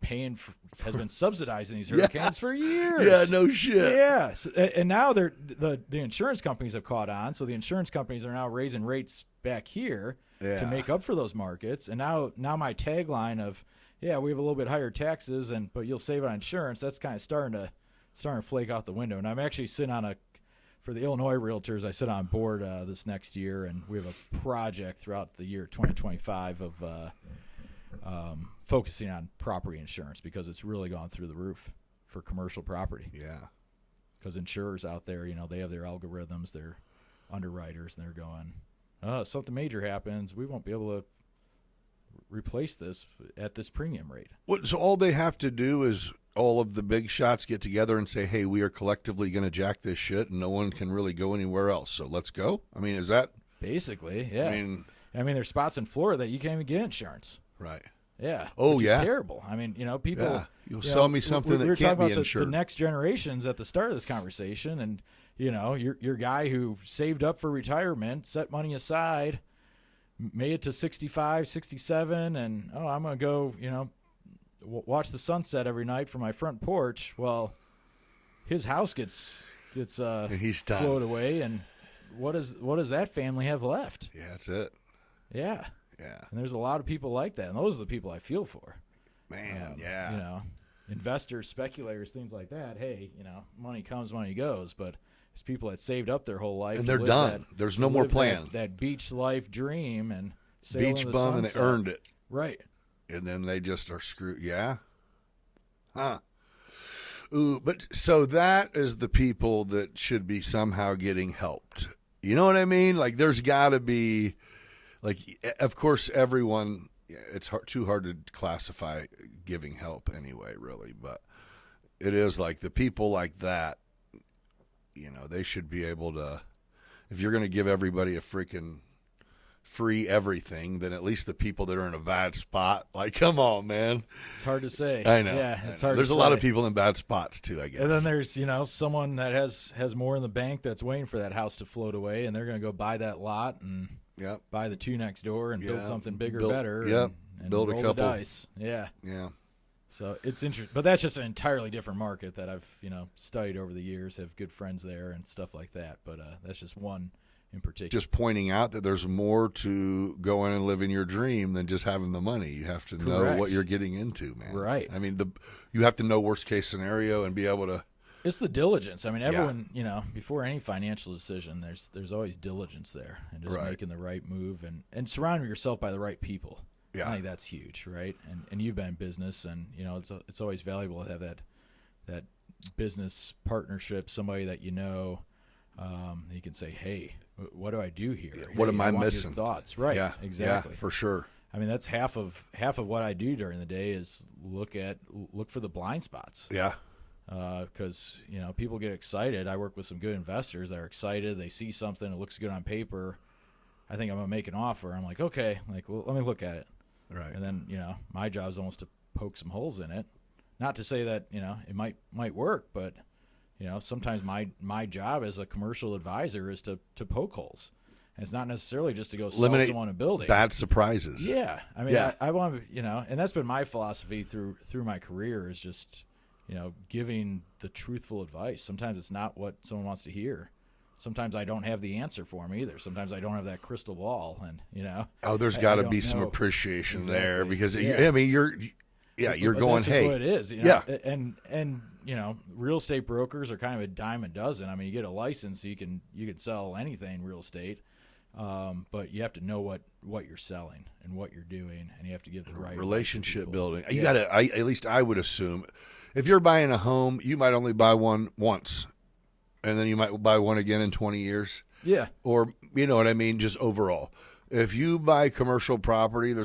has been subsidizing these hurricanes for years. Yeah, no shit. Yeah, and now the insurance companies have caught on, so the insurance companies are now raising rates back here to Yeah. make up for those markets. And now my tagline of we have a little bit higher taxes, but you'll save on insurance. That's kind of starting to flake out the window. And I'm actually sitting for the Illinois Realtors, I sit on board this next year, and we have a project throughout the year 2025 of focusing on property insurance because it's really gone through the roof for commercial property. Yeah. Because insurers out there, they have their algorithms, their underwriters, and they're going, "Oh, something major happens, we won't be able to replace this at this premium rate." So all they have to do is all of the big shots get together and say, "Hey, we are collectively going to jack this shit, and no one can really go anywhere else. So let's go." I mean, is that basically? Yeah. I mean, there's spots in Florida that you can't even get insurance. right? Yeah. Oh, which yeah. is terrible. I mean, people. Yeah. You'll sell me something we that were can't talking be about insured. the next generations at the start of this conversation, and your guy who saved up for retirement, set money aside, made it to 65, 67, and I'm gonna go, watch the sunset every night from my front porch. Well, his house gets and he's done. flowed away, and what does that family have left? Yeah, that's it. Yeah. Yeah, And there's a lot of people like that, and those are the people I feel for. man. Yeah, Investors, speculators, things like that. Hey, money comes, money goes, but it's people that saved up their whole life and to they're live done. There's no more plan. That beach life dream and sail Beach in the bum, and they sunset. earned it. Right. And then they just are screwed. Yeah. Huh. Ooh, but so that is the people that should be somehow getting helped. You know what I mean? Like, there's got to be, like, of course, everyone. It's too hard to classify giving help anyway, really. But it is like the people like that. They should be able to. If you're going to give everybody a freaking free everything, then at least the people that are in a bad spot, like, come on, man. It's hard to say. I know. Yeah, it's hard. There's to a lot say. of people in bad spots too, I guess. And then there's someone that has more in the bank that's waiting for that house to float away, and they're going to go buy that lot and Yep. buy the two next door and build Yeah. something bigger, Build- better. yep. And Build a roll couple. the dice. Yeah. Yeah. So it's interesting, but that's just an entirely different market that I've studied over the years. Have good friends there and stuff like that. But that's just one in particular. Just pointing out that there's more to going and living your dream than just having the money. You have to know Correct. what you're getting into, man. Right. I mean, you have to know worst case scenario and be able to. It's the diligence. I mean, everyone, before any financial decision, there's always diligence there, and just Right. making the right move and surrounding yourself by the right people. Yeah. I think that's huge, right? And you've been in business, and it's always valuable to have that business partnership, somebody that you can say, hey, what do I do here? What Hey, am I want your missing? thoughts, right? Yeah. Exactly. Yeah, for sure. I mean, that's half of what I do during the day is look for the blind spots. Yeah. Because people get excited. I work with some good investors that are excited. They see something, it looks good on paper. I think I'm gonna make an offer. I'm like, okay, let me look at it. Right. And then my job is almost to poke some holes in it. Not to say that it might work, but sometimes my job as a commercial advisor is to poke holes. And it's not necessarily just to go sell Eliminate someone a building. Bad surprises. Yeah, I mean, Yeah. I want to, and that's been my philosophy through my career is just, giving the truthful advice. Sometimes it's not what someone wants to hear. Sometimes I don't have the answer for them either. Sometimes I don't have that crystal ball, and Oh, there's I got to don't be some know. appreciation there Exactly. because Yeah. I mean you're But going, that's just hey, what it is. Yeah. And real estate brokers are kind of a dime a dozen. I mean, you get a license, you can sell anything in real estate, but you have to know what you're selling and what you're doing, and you have to give the right relationship advice to people. building. You Yeah. got to. At least I would assume, if you're buying a home, you might only buy one once, and then you might buy one again in 20 years, Yeah. or you know what I mean. Just overall, if you buy commercial property,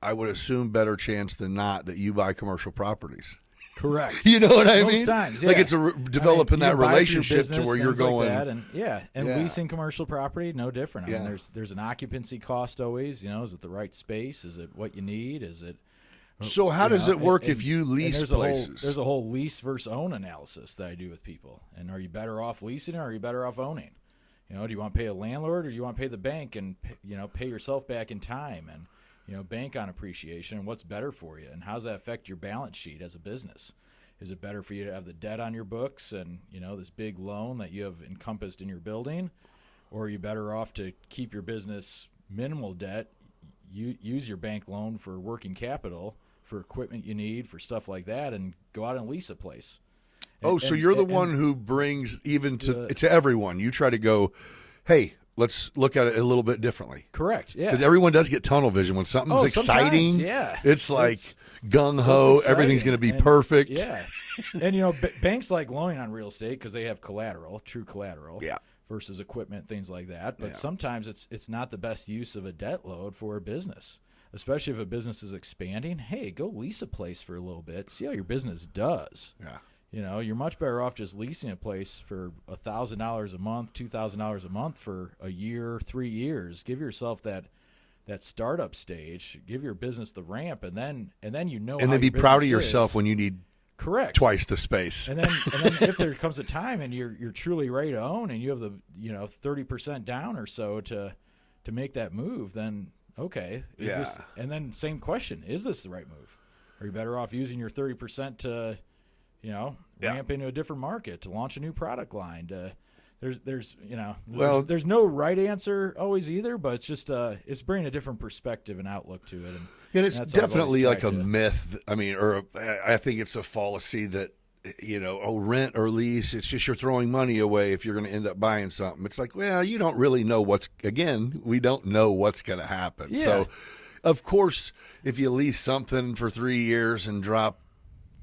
I would assume better chance than not that you buy commercial properties. Correct. You know what I Most mean? times, Like yeah. it's developing you that can buy it through relationship to business, where you're things like going. that, and Yeah. leasing commercial property, no different. I mean, Yeah. there's an occupancy cost always. Is it the right space? Is it what you need? Is it? So how does it work if you lease there's places? There's a whole lease versus own analysis that I do with people. And are you better off leasing, or are you better off owning? Do you want to pay a landlord, or do you want to pay the bank and pay yourself back in time and bank on appreciation? And what's better for you? And how does that affect your balance sheet as a business? Is it better for you to have the debt on your books and this big loan that you have encompassed in your building, or are you better off to keep your business minimal debt, use your bank loan for working capital, for equipment you need, for stuff like that, and go out and lease a place? So you're the one who brings even to everyone. You try to go, hey, let's look at it a little bit differently. Correct. Yeah. Because everyone does get tunnel vision when something's Oh, exciting. sometimes, yeah. It's like It's- gung ho. It's Everything's exciting. going to be And- perfect. Yeah. And banks like loaning on real estate because they have collateral, true collateral. Yeah. versus equipment, things like that. But Yeah. sometimes it's not the best use of a debt load for a business, especially if a business is expanding. Hey, go lease a place for a little bit, see how your business does. Yeah. You know, you're much better off just leasing a place for $1,000 a month, $2,000 a month for a year, 3 years. Give yourself that startup stage. Give your business the ramp, and then you know. And how then be your proud of business yourself is. when you need Correct. twice the space. And then if there comes a time and you're truly ready to own, and you have the 30% down or so to make that move, then okay. This, and then same question: is this the right move? Are you better off using your 30% to ramp into a different market, to launch a new product line? There's no right answer always either, but it's just it's bringing a different perspective and outlook to it. And it's definitely like a to myth. I mean, I think it's a fallacy that rent or lease. It's just you're throwing money away if you're going to end up buying something. It's like, well, you don't really know we don't know what's going to happen. Yeah. So, of course, if you lease something for 3 years and drop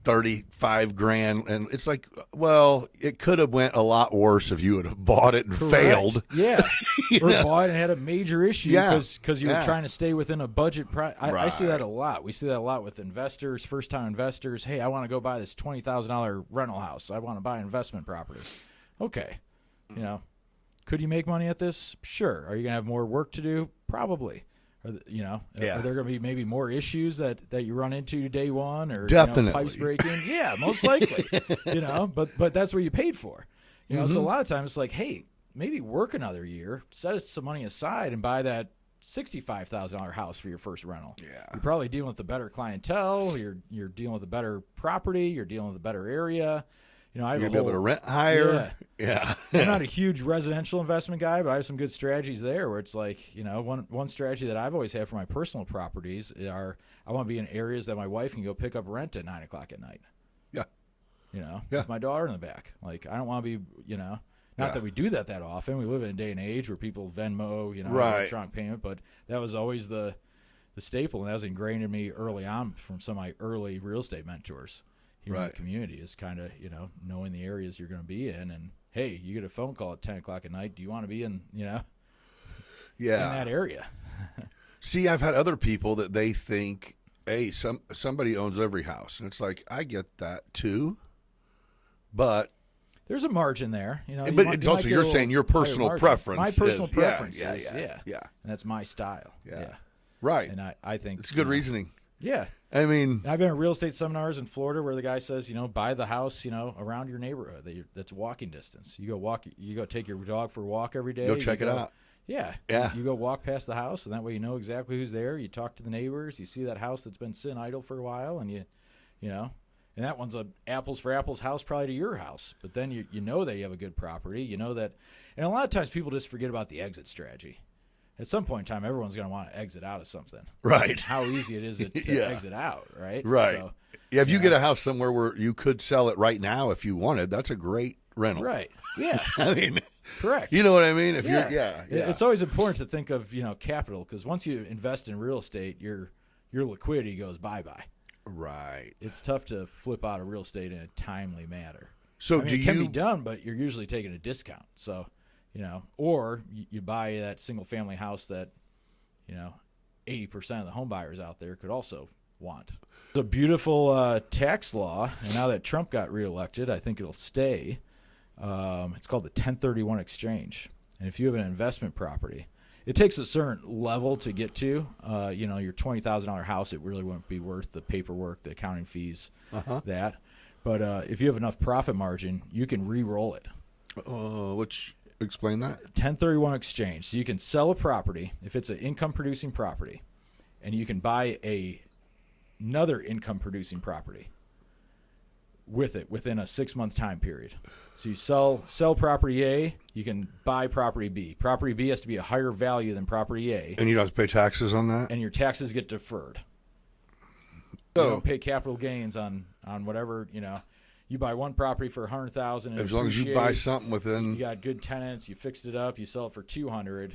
$35,000, and it's like, well, it could have went a lot worse if you would have bought it and failed. Yeah, or bought and had a major issue because you were Yeah. trying to stay within a budget. I see Right. that a lot. We see that a lot with investors, first-time investors. Hey, I want to go buy this $20,000 rental house. I want to buy an investment property. Okay, could you make money at this? Sure. Are you going to have more work to do? Probably. Are there going to be maybe more issues that you run into day one, or Definitely. pipes breaking? Yeah, most likely. But that's what you paid for. So a lot of times it's like, hey, maybe work another year, set some money aside, and buy that $65,000 house for your first rental. Yeah. You're probably dealing with a better clientele. You're dealing with a better property. You're dealing with a better area. I have You're going to be able to rent higher. Yeah. I'm not a huge residential investment guy, but I have some good strategies there where it's like, one strategy that I've always had for my personal properties are I want to be in areas that my wife can go pick up rent at 9 o'clock at night. Yeah. With my daughter in the back. Like, I don't want to be, not that we do that often. We live in a day and age where people Venmo, Right. electronic payment, but that was always the staple, and that was ingrained in me early on from some of my early real estate mentors. Here in the community is kind of, knowing the areas you're going to be in, and hey, you get a phone call at 10 o'clock at night. Do you want to be in, in that area? See, I've had other people that they think, hey, somebody owns every house, and it's like, I get that too, but there's a margin there, But it's also you're saying your personal preference. My personal preference yeah, is, yeah, and that's my style. Yeah. Right. And I think it's good reasoning. Yeah. I mean, I've been at real estate seminars in Florida where the guy says, buy the house, around your neighborhood that's walking distance. You go take your dog for a walk every day. Go check it out. Yeah. Yeah. You go walk past the house, and that way you know exactly who's there. You talk to the neighbors. You see that house that's been sitting idle for a while, and and that one's a apples for apples house probably to your house. But then you know that you have a good property. You know that, and a lot of times people just forget about the exit strategy. At some point in time, everyone's going to want to exit out of something. Right. How easy it is to exit out, right? Right. So, if you get a house somewhere where you could sell it right now if you wanted, that's a great rental. Right. Yeah. I mean, correct. You know what I mean? If yeah. you're, It's always important to think of, capital, because once you invest in real estate, your liquidity goes bye-bye. Right. It's tough to flip out of real estate in a timely manner. So it can be done, but you're usually taking a discount. So, or you buy that single-family house that, 80% of the home buyers out there could also want. It's a beautiful tax law, and now that Trump got reelected, I think it'll stay. It's called the 1031 exchange. And if you have an investment property, it takes a certain level to get to. Your $20,000 house, it really wouldn't be worth the paperwork, the accounting fees, that. But if you have enough profit margin, you can re-roll it. Explain that. 1031 exchange. So you can sell a property if it's an income-producing property, and you can buy another income-producing property with it within a 6-month time period. So you sell property A, you can buy property B. Property B has to be a higher value than property A. And you don't have to pay taxes on that? And your taxes get deferred. So, you don't pay capital gains on whatever, You buy one property for $100,000. As long as you buy something within, you got good tenants, you fixed it up, you sell it for $200.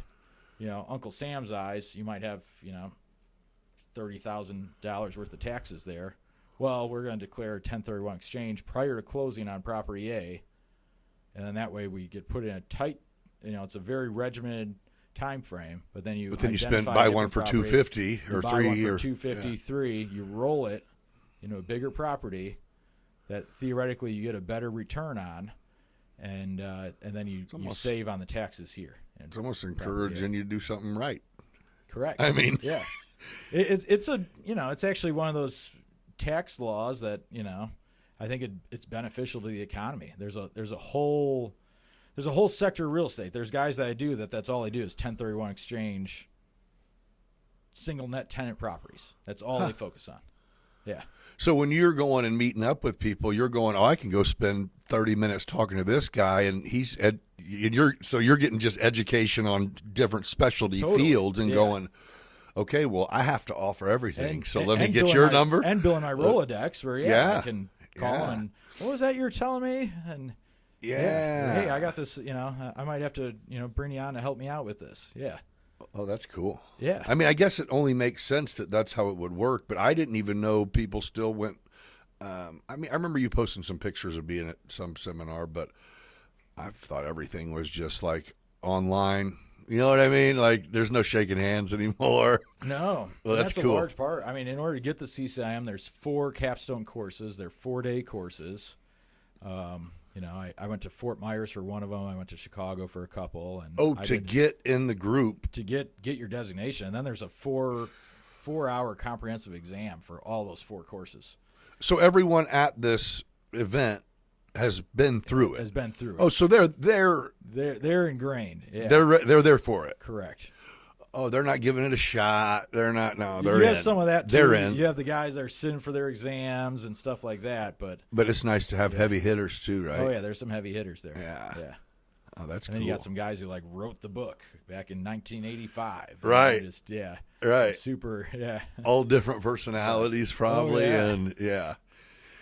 Uncle Sam's eyes, you might have $30,000 worth of taxes there. Well, we're going to declare a 1031 exchange prior to closing on property A, and then that way we get put in a tight it's a very regimented time frame. But then you buy one for $250 or buy three one for or $250, three. You roll it, a bigger property that theoretically you get a better return on, and then you save on the taxes here. It's almost encouraging you to do something right. Correct. I mean, yeah, it's actually one of those tax laws that I think it's beneficial to the economy. There's a whole sector of real estate. There's guys that I do that's all they do is 1031 exchange single net tenant properties. That's all they focus on. Yeah. So when you're going and meeting up with people, you're going, I can go spend 30 minutes talking to this guy, and you're getting just education on different specialty fields and going, okay, well, I have to offer everything. So let me get your number. And billing my Rolodex where, I can call and, what was that you were telling me? And hey, I got this, I might have to, bring you on to help me out with this. Yeah. Oh, that's cool. Yeah. I mean, I guess it only makes sense that that's how it would work, but I didn't even know people still went. I remember you posting some pictures of being at some seminar, but I thought everything was just like online. You know what I mean? Like, there's no shaking hands anymore. No. Well, that's cool. A large part. I mean, in order to get the CCIM, there's 4 capstone courses. They're 4-day courses. I went to Fort Myers for one of them. I went to Chicago for a couple. And to get in the group. To get your designation. And then there's a 4-hour comprehensive exam for all those 4 courses. So everyone at this event has been through it. Oh, so they're ingrained. Yeah. They're there for it. Correct. Oh, they're not giving it a shot. They're not. No, they're in. You have some of that too. They're in. You have the guys that are sitting for their exams and stuff like that. But it's nice to have heavy hitters too, right? Oh yeah, there's some heavy hitters there. Yeah. Oh, that's cool. And then you got some guys who wrote the book back in 1985. Right. Right. Super. Yeah. All different personalities, probably, and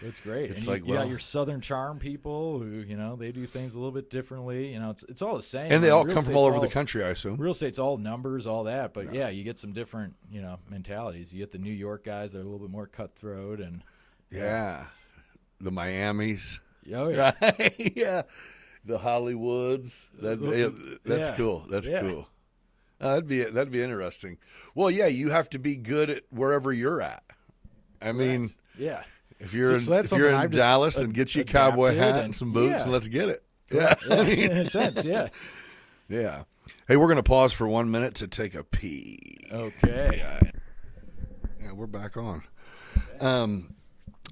It's great. It's and you got your Southern Charm people who, they do things a little bit differently. It's all the same. And they all come from all over the country, I assume. Real estate's all numbers, all that. But, you get some different, mentalities. You get the New York guys that are a little bit more cutthroat. And the Miamis. Oh, yeah. Right? Yeah. The Hollywoods. That's cool. That's cool. That'd be interesting. Well, you have to be good at wherever you're at. I mean, if you're in Dallas, and get you a cowboy hat and some boots, and let's get it. Yeah, in a sense, yeah. Yeah. Hey, we're going to pause for 1 minute to take a pee. Okay. Yeah, we're back on.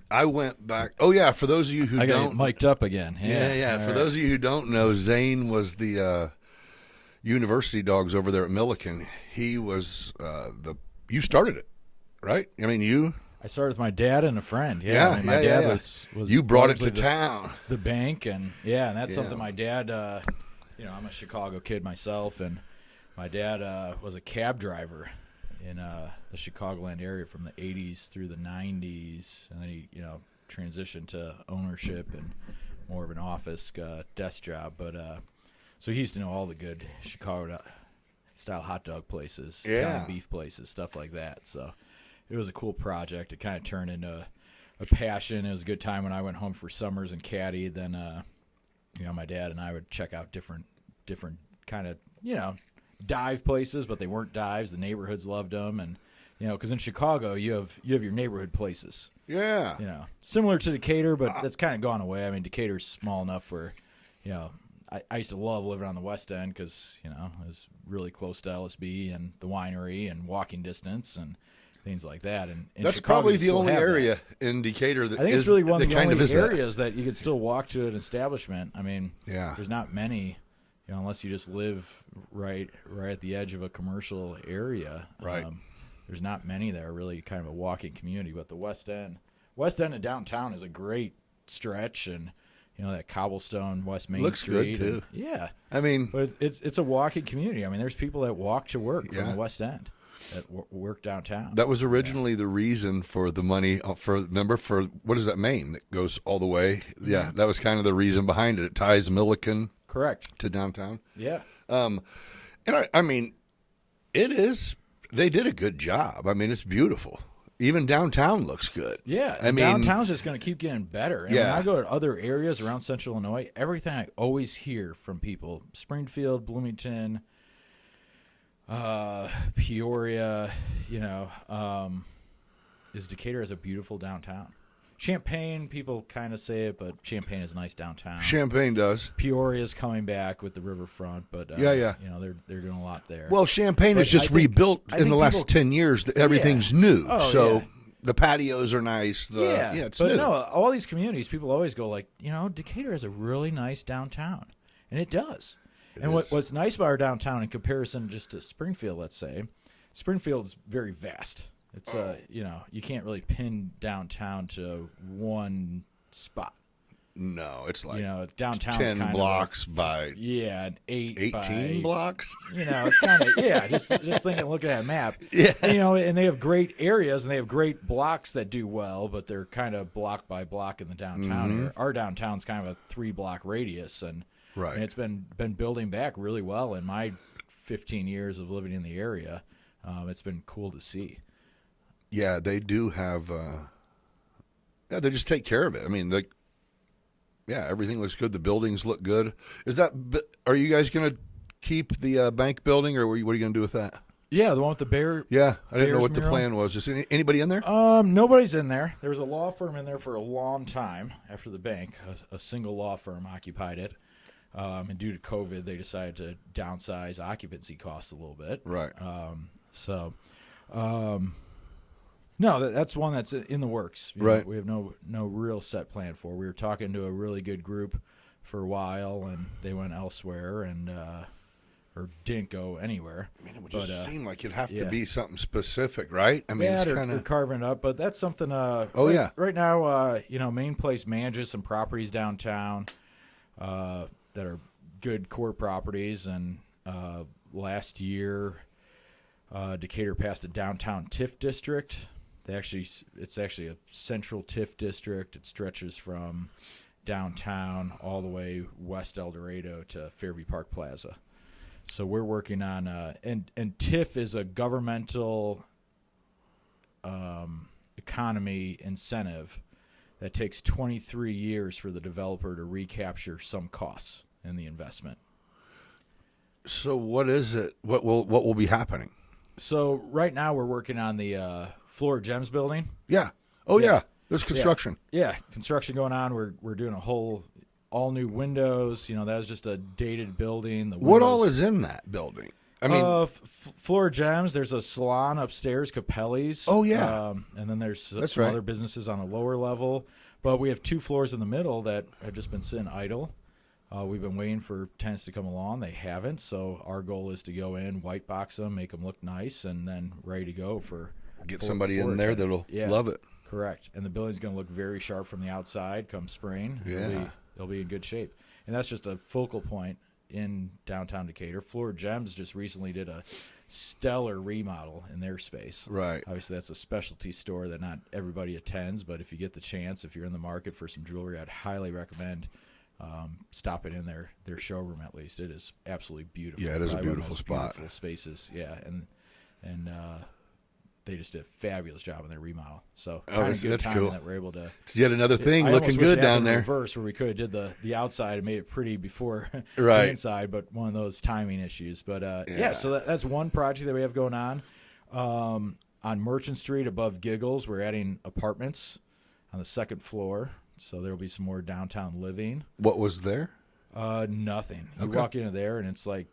I went back. Oh, yeah, for those of you who don't. I got mic'd up again. Yeah. For those of you who don't know, Zane was the university dogs over there at Milliken. He was you started it, right? I mean, I started with my dad and a friend. My dad was you brought it to town. The bank, and that's something my dad, I'm a Chicago kid myself, and my dad was a cab driver in the Chicagoland area from the 80s through the 90s, and then he, transitioned to ownership and more of an office desk job. But so he used to know all the good Chicago-style hot dog places, Italian beef places, stuff like that. So it was a cool project. It kind of turned into a passion. It was a good time when I went home for summers and caddied. Then, my dad and I would check out different kind of, dive places, but they weren't dives. The neighborhoods loved them, and because in Chicago you have your neighborhood places. Yeah. Similar to Decatur, but that's kind of gone away. I mean, Decatur's small enough where, I used to love living on the West End because it was really close to LSB and the winery and walking distance and things like that. And that's Chicago, probably the only area in Decatur that I think it's really one of the only areas that you could still walk to an establishment. I mean, there's not many, unless you just live right at the edge of a commercial area. Right. There's not many that are really kind of a walking community. But the West End of downtown is a great stretch, and that cobblestone West Main looks Street. Good too. Yeah. I mean, but it's a walking community. I mean, there's people that walk to work from the West End that work downtown. That was originally the reason for the money for what is that, Maine that goes all the way? Yeah, that was kind of the reason behind it. It ties Milliken to downtown. Yeah. And I mean, it is. They did a good job. I mean, it's beautiful. Even downtown looks good. Yeah, I mean, downtown's just going to keep getting better. And Yeah. when I go to other areas around Central Illinois, everything I always hear from people, Springfield, Bloomington, Peoria, is Decatur has a beautiful downtown. Champaign, people kind of say it, but Champaign is nice downtown. Champaign does. Peoria's coming back with the riverfront, but Yeah. they're doing a lot there. Well, Champaign But is just I think- rebuilt I in the think last people- 10 years. Everything's new. Oh, so yeah. the patios are nice. It's but new. no, all these communities, people always go like, Decatur has a really nice downtown, and it does. And is. what's nice about our downtown in comparison just to Springfield, let's say, Springfield's very vast. It's you can't really pin downtown to one spot. No, it's like Downtown's 10 kind blocks of by an 18 18 blocks. It's kind of just thinking, looking at a map. Yeah. And they have great areas and they have great blocks that do well, but they're kind of block by block in the downtown area. Our downtown's kind of a 3-block radius, and Right. and it's been building back really well in my 15 years of living in the area. It's been cool to see. Yeah, they do have. They just take care of it. I mean, everything looks good. The buildings look good. Are you guys going to keep the bank building, or what are you going to do with that? Yeah, the one with the bear. Yeah, I didn't know Bears what the mural? plan was. Is anybody in there? Nobody's in there. There was a law firm in there for a long time after the bank. A single law firm occupied it. And due to COVID, they decided to downsize occupancy costs a little bit. Right. No, that's one that's in the works. Right. We have no real set plan for. We were talking to a really good group for a while, and they went elsewhere and or didn't go anywhere. I mean, it would just seem like it'd have to yeah. be something specific, right? I mean, Yeah, it's they're kind of. carving it up, but that's something. Right now, Main Place manages some properties downtown that are good core properties, and last year, Decatur passed a downtown TIF district. It's actually a central TIF district. It stretches from downtown all the way west El Dorado to Fairview Park Plaza. So we're working on and TIF is a governmental economy incentive that takes 23 years for the developer to recapture some costs in the investment. So what is it? What will be happening? So right now we're working on the Floor Gems building. Yeah. Oh yeah. Yeah. There's construction. Yeah, construction going on. We're doing all new windows. That was just a dated building. What all is in that building? I mean, Floor Gems. There's a salon upstairs, Capelli's. Oh, yeah. And then there's some right. other businesses on a lower level. But we have 2 floors in the middle that have just been sitting idle. We've been waiting for tenants to come along. They haven't. So our goal is to go in, white box them, make them look nice, and then ready to go for get somebody in there that'll love it. Correct. And the building's going to look very sharp from the outside come spring. Yeah. It'll be in good shape. And that's just a focal point in downtown Decatur. Floor Gems just recently did a stellar remodel in their space. Right. Obviously, that's a specialty store that not everybody attends, but if you get the chance, if you're in the market for some jewelry, I'd highly recommend stopping in their showroom at least. It is absolutely beautiful. Yeah, it is a Probably one of the beautiful most spot. Beautiful spaces, yeah, and they just did a fabulous job in their remodel. So that's cool. that we're able to. It's yet another thing I looking almost wish good it down happened in there. Reverse, where we could have did the outside and made it pretty before Right. the inside, but one of those timing issues. But Yeah. so that's one project that we have going on. On Merchant Street above Giggles, we're adding apartments on the 2nd floor, so there will be some more downtown living. What was there? Nothing. You Okay. walk into there and it's like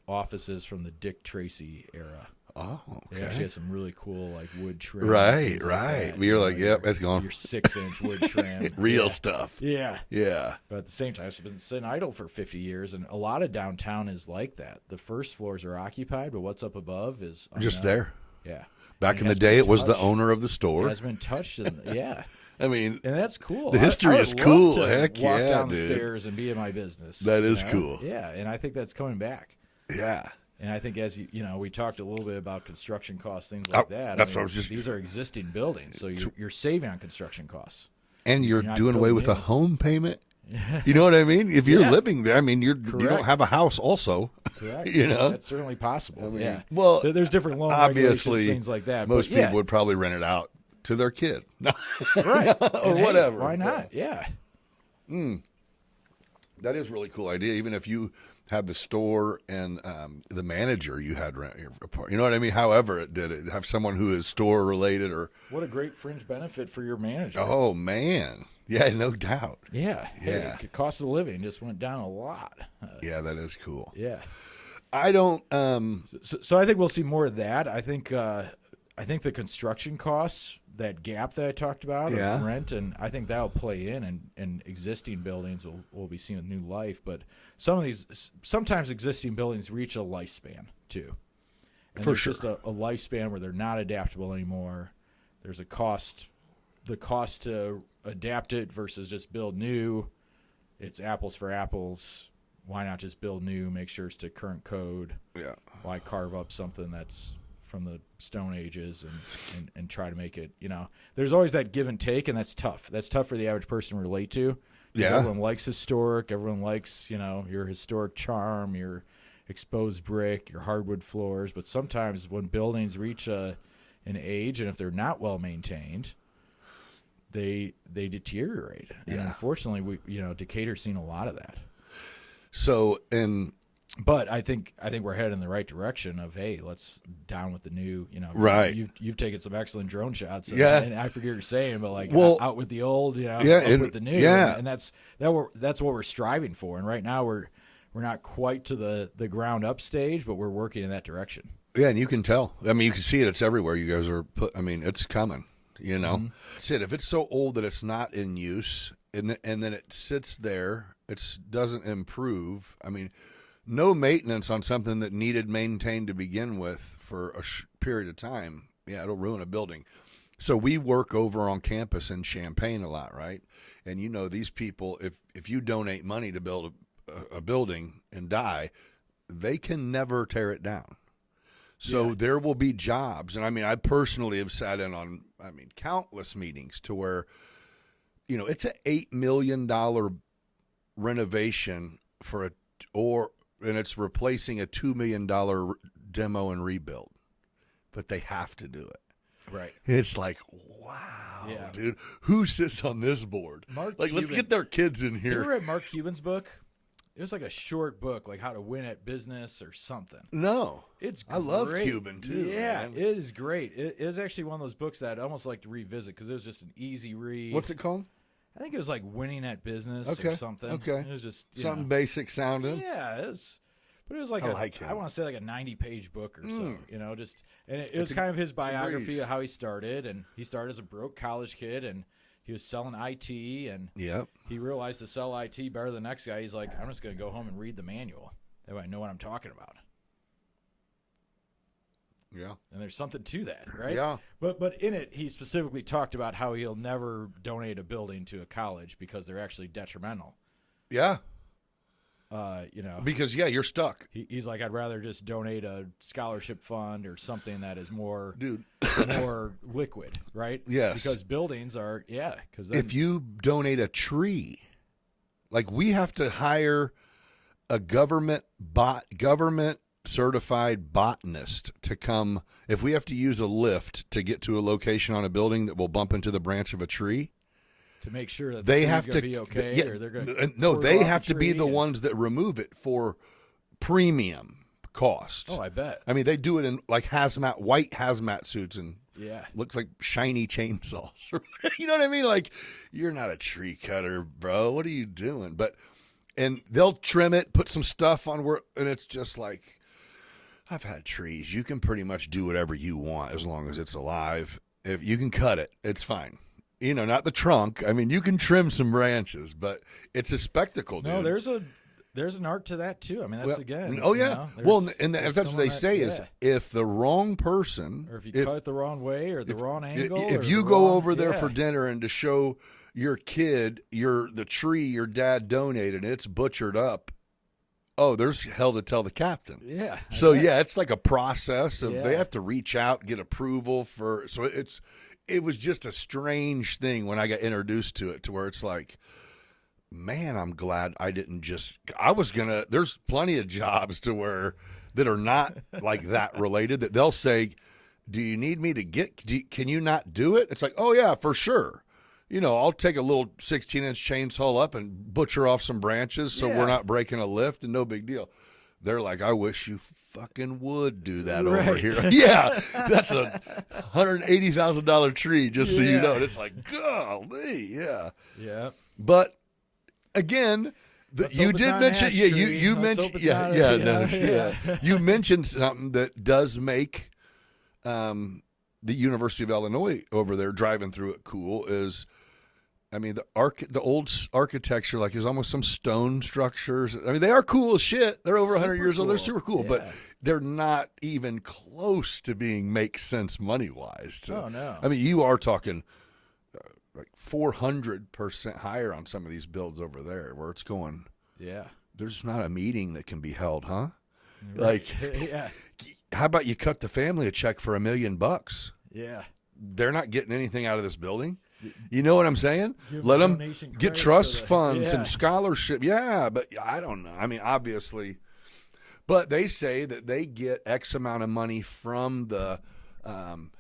offices from the Dick Tracy era. Oh, They actually okay. have some really cool wood trim. Right, things like right. that. You're like, yep, your- it's gone. Your 6-inch wood trim. Real Yeah. stuff. Yeah. Yeah. But at the same time, it's been sitting idle for 50 years, and a lot of downtown is like that. The first floors are occupied, but what's up above is Just unknown. there. Yeah. Back And in the has day, been it was the touched. owner of the It store. has been touched, yeah. I mean, And that's cool. The history I would is love cool. to Heck walk yeah, down the dude. stairs and be in my business. That is you know? cool. Yeah, and I think that's coming back. yeah. And I think as we talked a little bit about construction costs, things like that. that's what I was just- These are existing buildings, so you're saving on construction costs. And you're You're not doing away building with a in. home payment. You know what I mean? If you're Yeah. living there, I mean, you don't Correct. have a house also. Correct. You know? That's certainly possible. Yeah. well, There's different loan obviously, regulations, things like that. most but, yeah. people would probably rent it out to their kid. Right. or And, hey, whatever. why not? Yeah. That is a really cool idea. Even if you had the store and the manager you had rent your apartment. You know what I mean? However it did it. Have someone who is store related or. What a great fringe benefit for your manager. Oh, man. Yeah, no doubt. Yeah. Yeah. Hey, cost of living just went down a lot. Yeah, that is cool. Yeah. I don't. So I think we'll see more of that. I think the construction costs, that gap that I talked about Yeah. of rent, and I think that'll play in, and existing buildings will be seen with new life. But sometimes existing buildings reach a lifespan too. And For there's sure. just a lifespan where they're not adaptable anymore. There's a cost. The cost to adapt it versus just build new. It's apples for apples. Why not just build new, make sure it's to current code? Yeah. Why carve up something that's from the Stone Ages and try to make it, there's always that give and take, and that's tough. That's tough for the average person to relate to. 'Cause Yeah. Everyone likes historic. Everyone likes, your historic charm, your exposed brick, your hardwood floors. But sometimes when buildings reach an age, and if they're not well maintained, they deteriorate. And Yeah. unfortunately, Decatur's seen a lot of that. So, and But I think we're headed in the right direction of, hey, let's down with the new, Right. You've taken some excellent drone shots. And, Yeah. and I forget what you're saying, but Well, out with the old, yeah, up with the new. yeah. And that's what we're striving for. And right now we're not quite to the ground up stage, but we're working in that direction. yeah, and you can tell. I mean, you can see it. It's everywhere. You guys are it's coming, That's it. If it's so old that it's not in use and then it sits there, it doesn't improve. I mean, no maintenance on something that needed maintained to begin with for a period of time, yeah, it'll ruin a building. So we work over on campus in Champaign a lot, right? And these people, if you donate money to build a building and die, they can never tear it down. So there will be jobs. And I personally have sat in on, countless meetings to where, it's an $8 million renovation and it's replacing a $2 million demo and rebuild, but they have to do it. Right. It's like, wow, Yeah. dude, who sits on this board? Let's get their kids in You here. ever read Mark Cuban's book? It was like a short book, like How to Win at Business or something. No, It's I love great. Cuban too. Yeah, man. it is great. It is actually one of those books that I'd almost like to revisit because it was just an easy read. What's it called? I think it was like Winning at Business Okay, or something. okay. It was just Something basic sounding. Yeah, it was. But it was like I like him. I want to say like a 90-page book or so. And it was a- kind of his a biography breeze. of how he started. And he started as a broke college kid, and he was selling IT, and Yep. he realized to sell IT better than the next guy. He's like, I'm just going to go home and read the manual. That way I know what I'm talking about. Yeah. And there's something to that, right? Yeah. But in it, he specifically talked about how he'll never donate a building to a college because they're actually detrimental. Yeah. Because you're stuck, He's like, I'd rather just donate a scholarship fund or something that is more dude. more liquid, right? Yes. Because buildings are, because If you donate a tree, like we have to hire a government certified botanist to come. If we have to use a lift to get to a location on a building that will bump into the branch of a tree, to make sure that they the have tree's to gonna be okay, or they're going to no, they have to be the ones that remove it for premium cost. Oh, I bet. I mean, they do it in like white hazmat suits and Yeah. looks like shiny chainsaws. You know what I mean? Like, you're not a tree cutter, bro. What are you doing? And they'll trim it, put some stuff on and it's just like, I've had trees. You can pretty much do whatever you want as long as it's alive. If you can cut it, it's fine. Not the trunk. I mean, you can trim some branches, but it's a spectacle, dude. No, there's an art to that too. I mean, that's again. Oh yeah. And there's that's what they say is if the wrong person, or if you cut it the wrong way or the wrong angle, if or you the go wrong- over there yeah. for dinner and to show your kid the tree your dad donated and it's butchered up, there's hell to tell the captain. Yeah. So it's like a process of they Yeah. have to reach out, get approval it was just a strange thing when I got introduced to it, to where it's like, man, I'm glad I didn't just. I was gonna. There's plenty of jobs that are not like that related. That they'll say, "Do you need me to can you not do it?" It's like, "Oh yeah, for sure." I'll take a little 16-inch chainsaw up and butcher off some branches so we're not breaking a lift, and no big deal. They're like, I wish you fucking would do that over here. Yeah, that's a $180,000 tree, just so you know. And it's like, golly, yeah. Yeah. But again, you did mention, you mentioned, you mentioned something that does make the University of Illinois over there driving through it cool. Is, I mean, the old architecture, like there's almost some stone structures. I mean, they are cool as shit. They're over 100 years old. They're super cool, but they're not even close to being make sense money wise. Oh no! I mean, you are talking like 400% higher on some of these builds over there, where it's going. Yeah, there's not a meeting that can be held, huh? Right. Like, yeah. How about you cut the family a check for $1 million? Yeah. They're not getting anything out of this building. You know what I'm saying? Let them get trust the, funds and scholarship. Yeah, but I don't know. I mean, obviously. But they say that they get X amount of money from the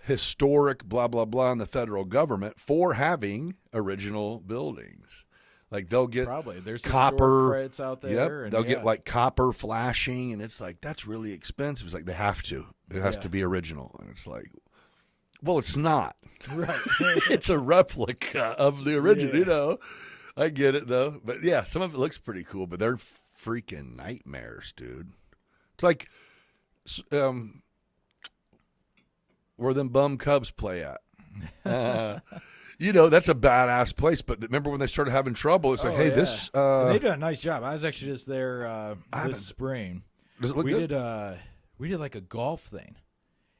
historic blah, blah, blah in the federal government for having original buildings. Like they'll get probably there's copper credits out there. Yep, and they'll get like copper flashing, and it's like that's really expensive. It's like they have to. It has to be original, and it's like, well, it's not. Right. It's a replica of the original. I get it though, but yeah, some of it looks pretty cool, but they're freaking nightmares, dude. It's like, where them bum Cubs play at. That's a badass place. But remember when they started having trouble? It's like, hey, this. And they did a nice job. I was actually just there this spring. Does it look good? We did like a golf thing.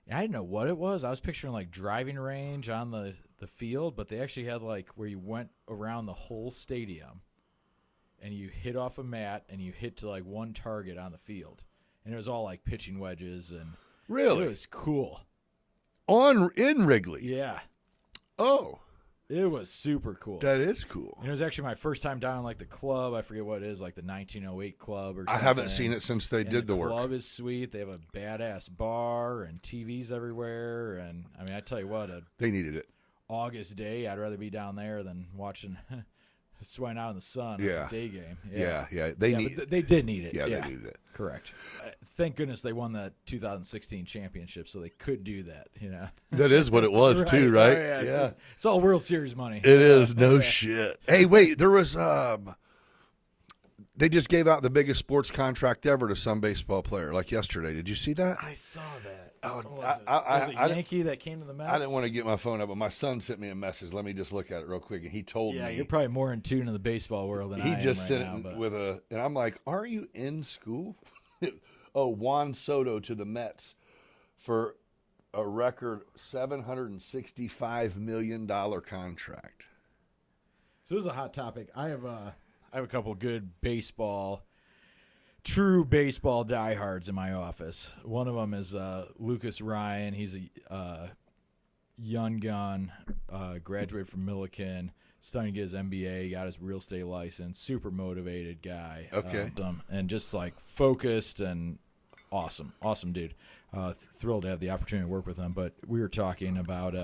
And I didn't know what it was. I was picturing like driving range on the field, but they actually had like where you went around the whole stadium, and you hit off a mat and you hit to like one target on the field, and it was all like pitching wedges and really it was cool. In Wrigley. Yeah. Oh. It was super cool. That is cool. And it was actually my first time down in like the club. I forget what it is, like the 1908 club or something. I haven't seen it since they did the work. The club is sweet. They have a badass bar and TVs everywhere. And I mean, I tell you what, they needed it. August day, I'd rather be down there than watching sweating out in the sun on a day game. Yeah. They did need it. Yeah, they needed it. Correct. Thank goodness they won that 2016 championship, so they could do that. That is what it was too, right? Oh, yeah. It's all World Series money. It is no shit. Hey, wait, there was they just gave out the biggest sports contract ever to some baseball player, like yesterday. Did you see that? I saw that. Oh, was it Yankee that came to the Mets? I didn't want to get my phone up, but my son sent me a message. Let me just look at it real quick, and he told me. Yeah, you're probably more in tune in the baseball world than I am. He just sent right now, it with and I'm like, "Are you in school?" Oh, Juan Soto to the Mets for a record $765 million contract. So this is a hot topic. I have a couple good true baseball diehards in my office. One of them is Lucas Ryan. He's a young gun, graduated from Millikan, starting to get his MBA, got his real estate license, super motivated guy. Okay. And just like focused and awesome dude. Thrilled to have the opportunity to work with him. But we were talking about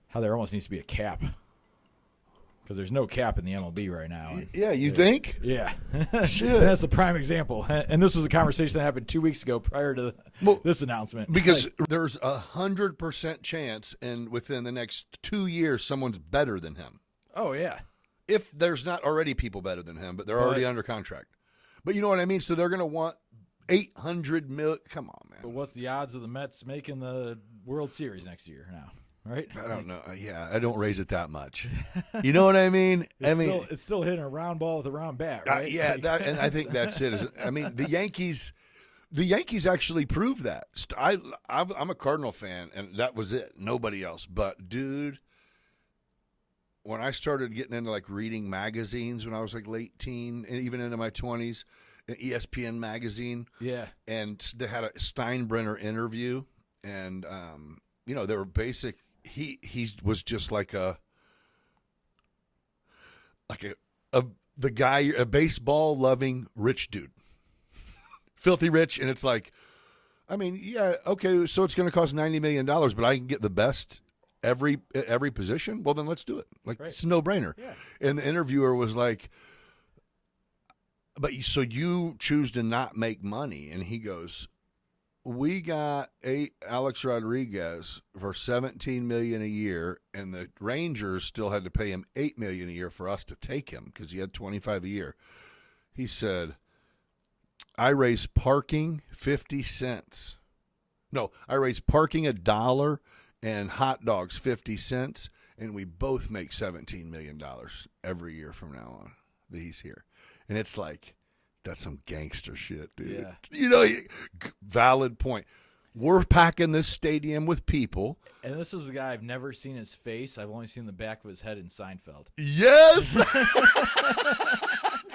how there almost needs to be a cap. Because there's no cap in the MLB right now. Yeah, you think? Yeah. Shit. That's the prime example. And this was a conversation that happened 2 weeks ago prior to this announcement. Because there's 100% chance within the next 2 years someone's better than him. Oh, yeah. If there's not already people better than him, but they're already under contract. But you know what I mean? So they're going to want $800 million. Come on, man. But what's the odds of the Mets making the World Series next year now? Right? I don't know. Yeah, I don't raise it that much. You know what I mean? It's still hitting a round ball with a round bat, right? Yeah, and I think that's it. I mean, the Yankees actually proved that. I'm a Cardinal fan, and that was it. Nobody else. But, dude, when I started getting into, like, reading magazines when I was, like, late teen and even into my 20s, an ESPN magazine. Yeah. And they had a Steinbrenner interview, and, they were basic – He was just like a the guy, a baseball loving rich dude, filthy rich, and it's like, I mean, yeah, okay, so it's going to cost $90 million, but I can get the best at every position. Well, then let's do it. Like, It's a no brainer. Yeah. And the interviewer was like, so you choose to not make money? And he goes, we got Alex Rodriguez for $17 million a year, and the Rangers still had to pay him $8 million a year for us to take him because he had 25 a year. He said, I raise parking 50 cents. No, I raise parking $1 and hot dogs 50 cents, and we both make $17 million every year from now on that he's here. And it's like, that's some gangster shit, dude. Yeah. Valid point. We're packing this stadium with people. And this is a guy I've never seen his face. I've only seen the back of his head in Seinfeld. Yes.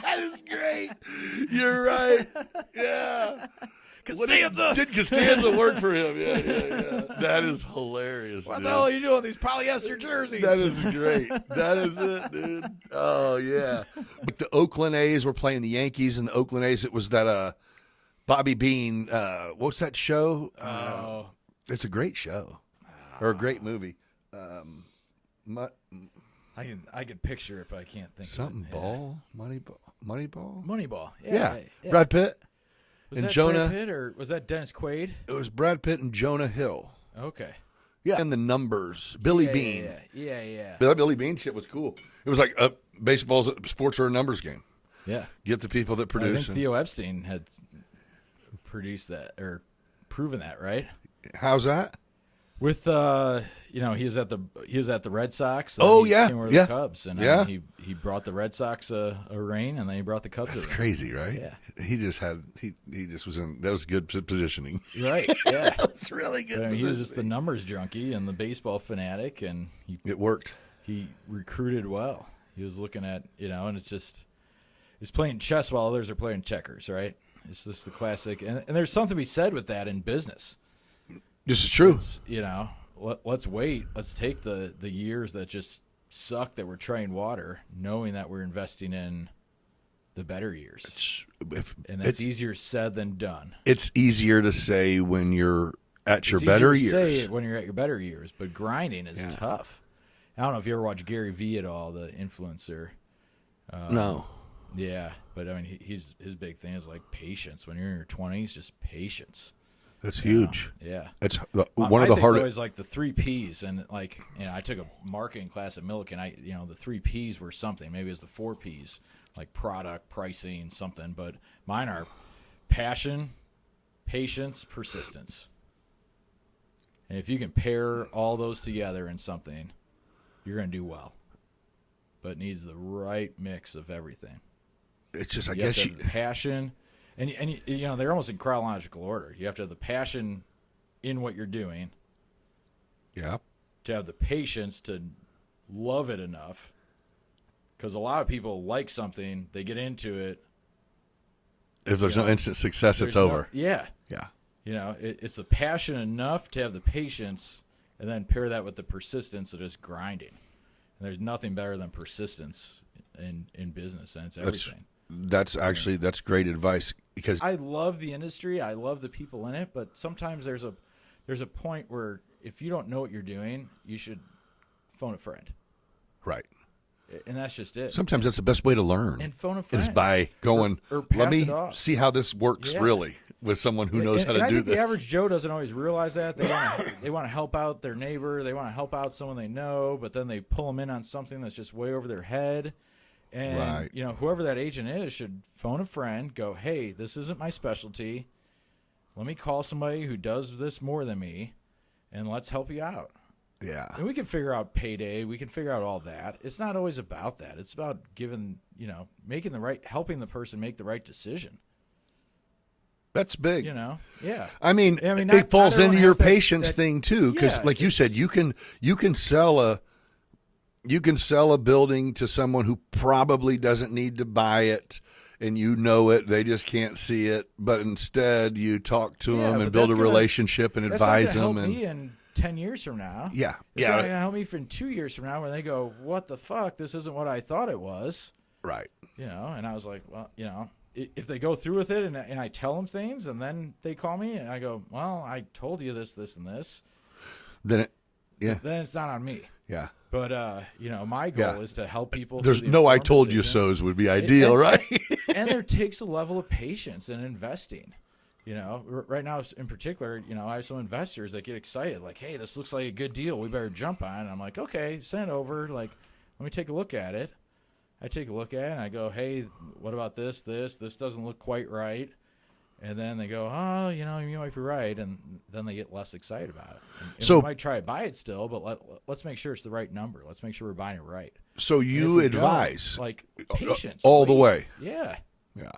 That is great. You're right. Yeah. Costanza. Did Costanza work for him? Yeah. That is hilarious. What dude. the hell are you doing with these polyester jerseys? That is great. That is it, dude. Oh, yeah. Like the Oakland A's were playing the Yankees, and the Oakland A's, it was that Bobby Bean, what's that show? It's a great show. Or a great movie. I can picture it, but I can't think Something of it. ball? Moneyball? Moneyball. Yeah. Brad Pitt. Was and that Jonah. Brad Pitt or was that Dennis Quaid? It was Brad Pitt and Jonah Hill. Okay. Yeah. And the numbers. Billy Bean. Yeah. Billy Bean shit was cool. It was like sports are a numbers game. Yeah. Get the people that I produce. think Theo Epstein had produced that or proven that, right? How's that? With he was at the Red Sox. Oh, he yeah, came over to yeah. the Cubs, and Yeah. he brought the Red Sox a ring, and then he brought the Cubs. That's a ring. crazy, right? Yeah. He just was in. That was good positioning. Right. Yeah. That's really good. But, I mean, he was just the numbers junkie and the baseball fanatic, and It worked. he recruited well. He was looking at and he's playing chess while others are playing checkers, right? It's just the classic, and there's something to be said with that in business. This is true. It's, let's wait. Let's take the years that just suck that we're treading water, knowing that we're investing in the better years. And that's easier said than done. It's easier to say when you're at your It's better easier to years. say it when you're at your better years, but grinding is tough. I don't know if you ever watch Gary Vee at all, the influencer. No. Yeah, but I mean, his big thing is like patience. When you're in your 20s, just patience. That's huge. Yeah. It's My one of the thing's hardest. always like the 3 Ps, and like I took a marketing class at Millikan. The 3 Ps were something. Maybe it's the 4 Ps, like product, pricing, something. But mine are passion, patience, persistence. And if you can pair all those together in something, you're going to do well. But it needs the right mix of everything. It's just, I You have guess to have the passion, and they're almost in chronological order. You have to have the passion in what you're doing, yeah. to have the patience to love it enough, because a lot of people like something, they get into it. If there's no instant success, it's over. Yeah. Yeah. It's the passion enough to have the patience, and then pair that with the persistence of just grinding. And there's nothing better than persistence in business, and it's everything. That's great advice, because I love the industry. I love the people in it, but sometimes there's a point where if you don't know what you're doing, you should phone a friend. right. And that's just it. Sometimes that's the best way to learn. And phone a friend. Is by going, Or pass let me it off. see how this works Yeah. really with someone who knows how to I do think this. the average Joe doesn't always realize that. They want to help out their neighbor. They want to help out someone they know, but then they pull them in on something that's just way over their head. And Right. whoever that agent is should phone a friend, go, hey, this isn't my specialty. Let me call somebody who does this more than me, and let's help you out. Yeah. And we can figure out payday. We can figure out all that. It's not always about that. It's about helping the person make the right decision. That's big. Yeah. I mean, not it falls everyone into your has that- patience that- thing too, because Yeah, like you said, you can sell a building to someone who probably doesn't need to buy it, and it, they just can't see it. But instead, you talk to them but and build a that's gonna- relationship and That's not advise gonna them. help And me in 10 years from now. yeah, It's not yeah, going to help me in 2 years from now when they go, what the fuck? This isn't what I thought it was. Right. You know, and I was like, well, you know, if they go through with it and I tell them things and then they call me and I go, well, I told you this, this, and this. Then it's not on me. Yeah. But, you know, my goal is to help people. There's through the no I informed told you decision. so's would be ideal, right? And there takes a level of patience in investing. You know, right now in particular, you know, I have some investors that get excited, like, hey, this looks like a good deal. We better jump on it. And I'm like, okay, send it over. Like, let me take a look at it. I take a look at it and I go, hey, what about this? This doesn't look quite right. And then they go, oh, you know, you might be right. And then they get less excited about it. And So we might try to buy it still, but let's make sure it's the right number. Let's make sure we're buying it right. So you advise like patience all the way. Yeah. Yeah.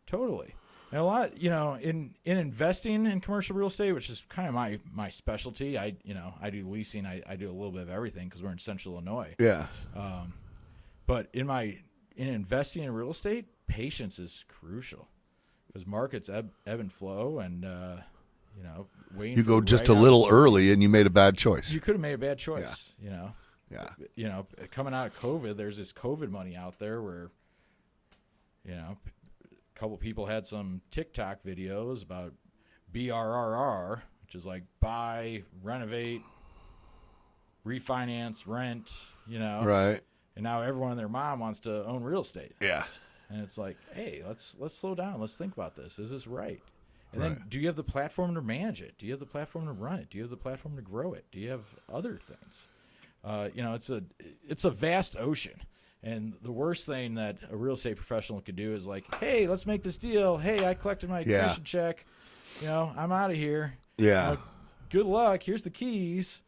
Totally. And a lot, you know, in investing in commercial real estate, which is kind of my specialty. I do leasing. I do a little bit of everything because we're in Central Illinois. Yeah. But in investing in real estate, patience is crucial because markets ebb and flow, and you know, waiting. You for go the just right a little opportunity. early and you made a bad choice. You could have made a bad choice. Yeah. You know. Yeah. You know, coming out of COVID, there's this COVID money out there where, you know, a couple people had some TikTok videos about BRRR, which is like buy, renovate, refinance, rent, you know. Right. And now everyone and their mom wants to own real estate. Yeah. And it's like, hey, let's slow down. Let's think about this. Is this right? And Right. then do you have the platform to manage it? Do you have the platform to run it? Do you have the platform to grow it? Do you have other things? You know, it's a vast ocean. And the worst thing that a real estate professional could do is like, hey, let's make this deal. Hey, I collected my commission check. You know, I'm out of here. Yeah. Good luck. Here's the keys.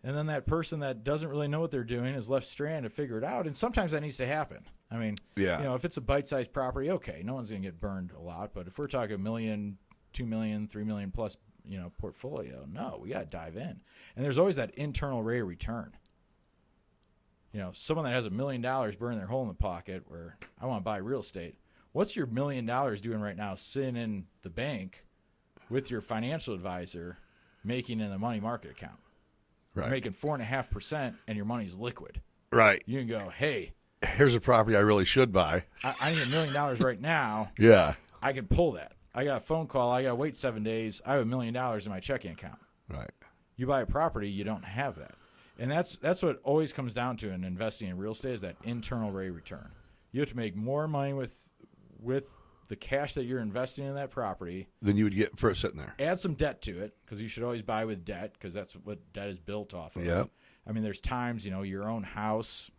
And then that person that doesn't really know what they're doing is left stranded to figure it out. And sometimes that needs to happen. I mean, Yeah. you know, if it's a bite-sized property, okay, no one's going to get burned a lot. But if we're talking $1 million, $2 million, $3 million plus, you know, portfolio, no, we got to dive in. And there's always that internal rate of return. You know, someone that has $1 million burning their hole in the pocket where I want to buy real estate. What's your $1 million doing right now sitting in the bank with your financial advisor making in the money market account? Right. You're making 4.5% and your money's liquid. Right. You can go, hey, Here's a property I really should buy. I need $1 million right now. Yeah. I can pull that. I got a phone call. I got to wait 7 days. I have $1 million in my checking account. Right. You buy a property, you don't have that. And that's what always comes down to in investing in real estate is that internal rate of return. You have to make more money with the cash that you're investing in that property. Then you would get for it sitting there. Add some debt to it because you should always buy with debt because that's what debt is built off of. Yep. I mean, there's times, you know, your own house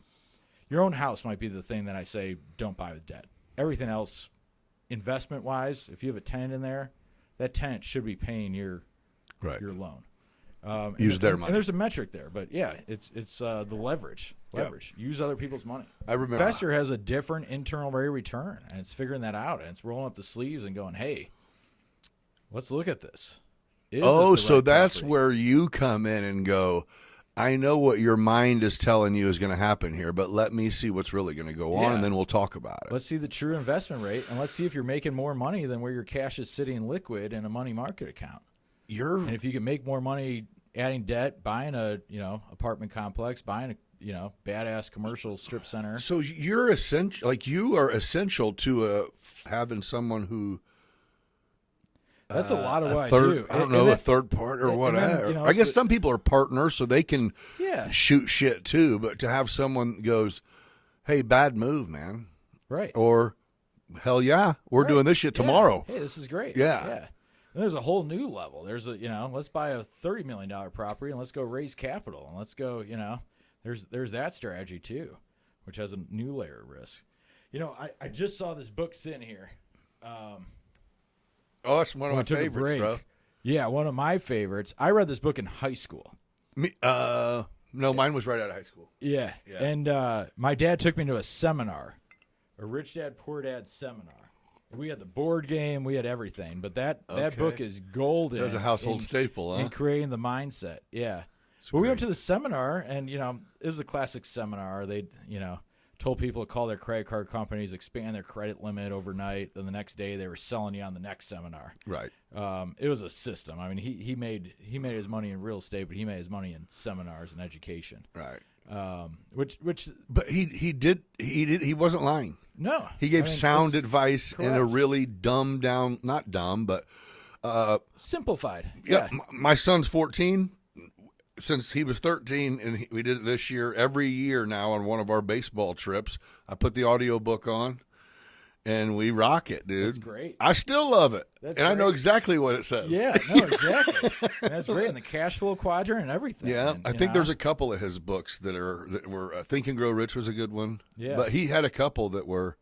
might be the thing that I say don't buy with debt. Everything else, investment-wise, if you have a tenant in there, that tenant should be paying your loan. Use their money. And there's a metric there, but yeah, it's the leverage. Yep. Use other people's money. I remember. Investor has a different internal rate of return, and it's figuring that out, and it's rolling up the sleeves and going, hey, let's look at this. Is this the So right that's property? where you come in and go, I know what your mind is telling you is going to happen here, but let me see what's really going to go on, Yeah. and then we'll talk about it. Let's see the true investment rate, and let's see if you're making more money than where your cash is sitting liquid in a money market account. And if you can make more money adding debt, buying a apartment complex, buying a badass commercial strip center. So you're essential, like you are essential to having someone who. That's a lot of what I third, do. I don't know, a third part or and whatever. then, you know, I guess so- some people are partners, so they can Yeah. shoot shit too. But to have someone goes, "Hey, bad move, man," Right. or "Hell yeah, we're Right. doing this shit Yeah. tomorrow." Hey, this is great. Yeah. And there's a whole new level. There's let's buy a $30 million property and let's go raise capital and let's go, there's that strategy too, which has a new layer of risk. I just saw this book sitting here. Oh, it's one of when my I took a favorites, break. bro. Yeah, one of my favorites. I read this book in high school. No, mine was right out of high school. Yeah. And my dad took me to a seminar, a Rich Dad Poor Dad seminar. We had the board game, we had everything, but that book is golden. That's a household staple, huh? In creating the mindset, yeah. But we went to the seminar, and it was a classic seminar. They told people to call their credit card companies, expand their credit limit overnight. Then the next day they were selling you on the next seminar. Right. It was a system. I mean, he made his money in real estate, but he made his money in seminars and education. Right. Which But he wasn't lying. no, He gave I mean, sound it's advice in a correct. really dumbed down, not dumb, but simplified. yeah. My son's 14. Since he was 13, and we did it this year, every year now on one of our baseball trips, I put the audiobook on, and we rock it, dude. That's great. I still love it, That's and I know great. exactly what it says. Yeah, no, exactly. That's great. And the cash flow quadrant and everything. Yeah, and, I you think know, there's a couple of his books that were Think and Grow Rich was a good one. Yeah. But he had a couple that were,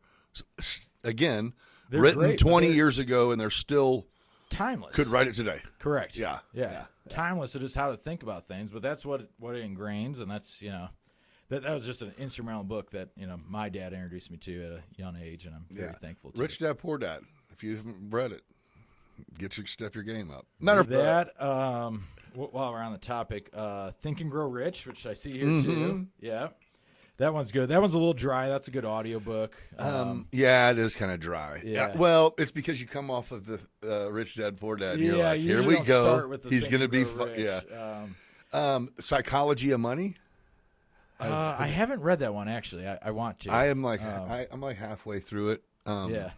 again, They're written great, but 20 they're years ago, and they're still timeless. could write it today. Correct. Yeah. Yeah. Timeless is just how to think about things, but that's what it ingrains, and that's, that was just an instrumental book that, my dad introduced me to at a young age, and I'm very thankful to. Rich Dad Poor Dad. If you haven't read it, step your game up. Matter of That, while we're on the topic, Think and Grow Rich, which I see here too. Yeah. That one's good. That one's a little dry. That's a good audiobook. yeah, it is kind of dry. Yeah. Well, it's because you come off of the Rich Dad Poor Dad, and you're like, you here usually we don't go. start with the He's Think going to and be Grow Rich. yeah. Psychology of Money. I haven't read that one actually. I want to. I am like I'm like halfway through it. Yeah.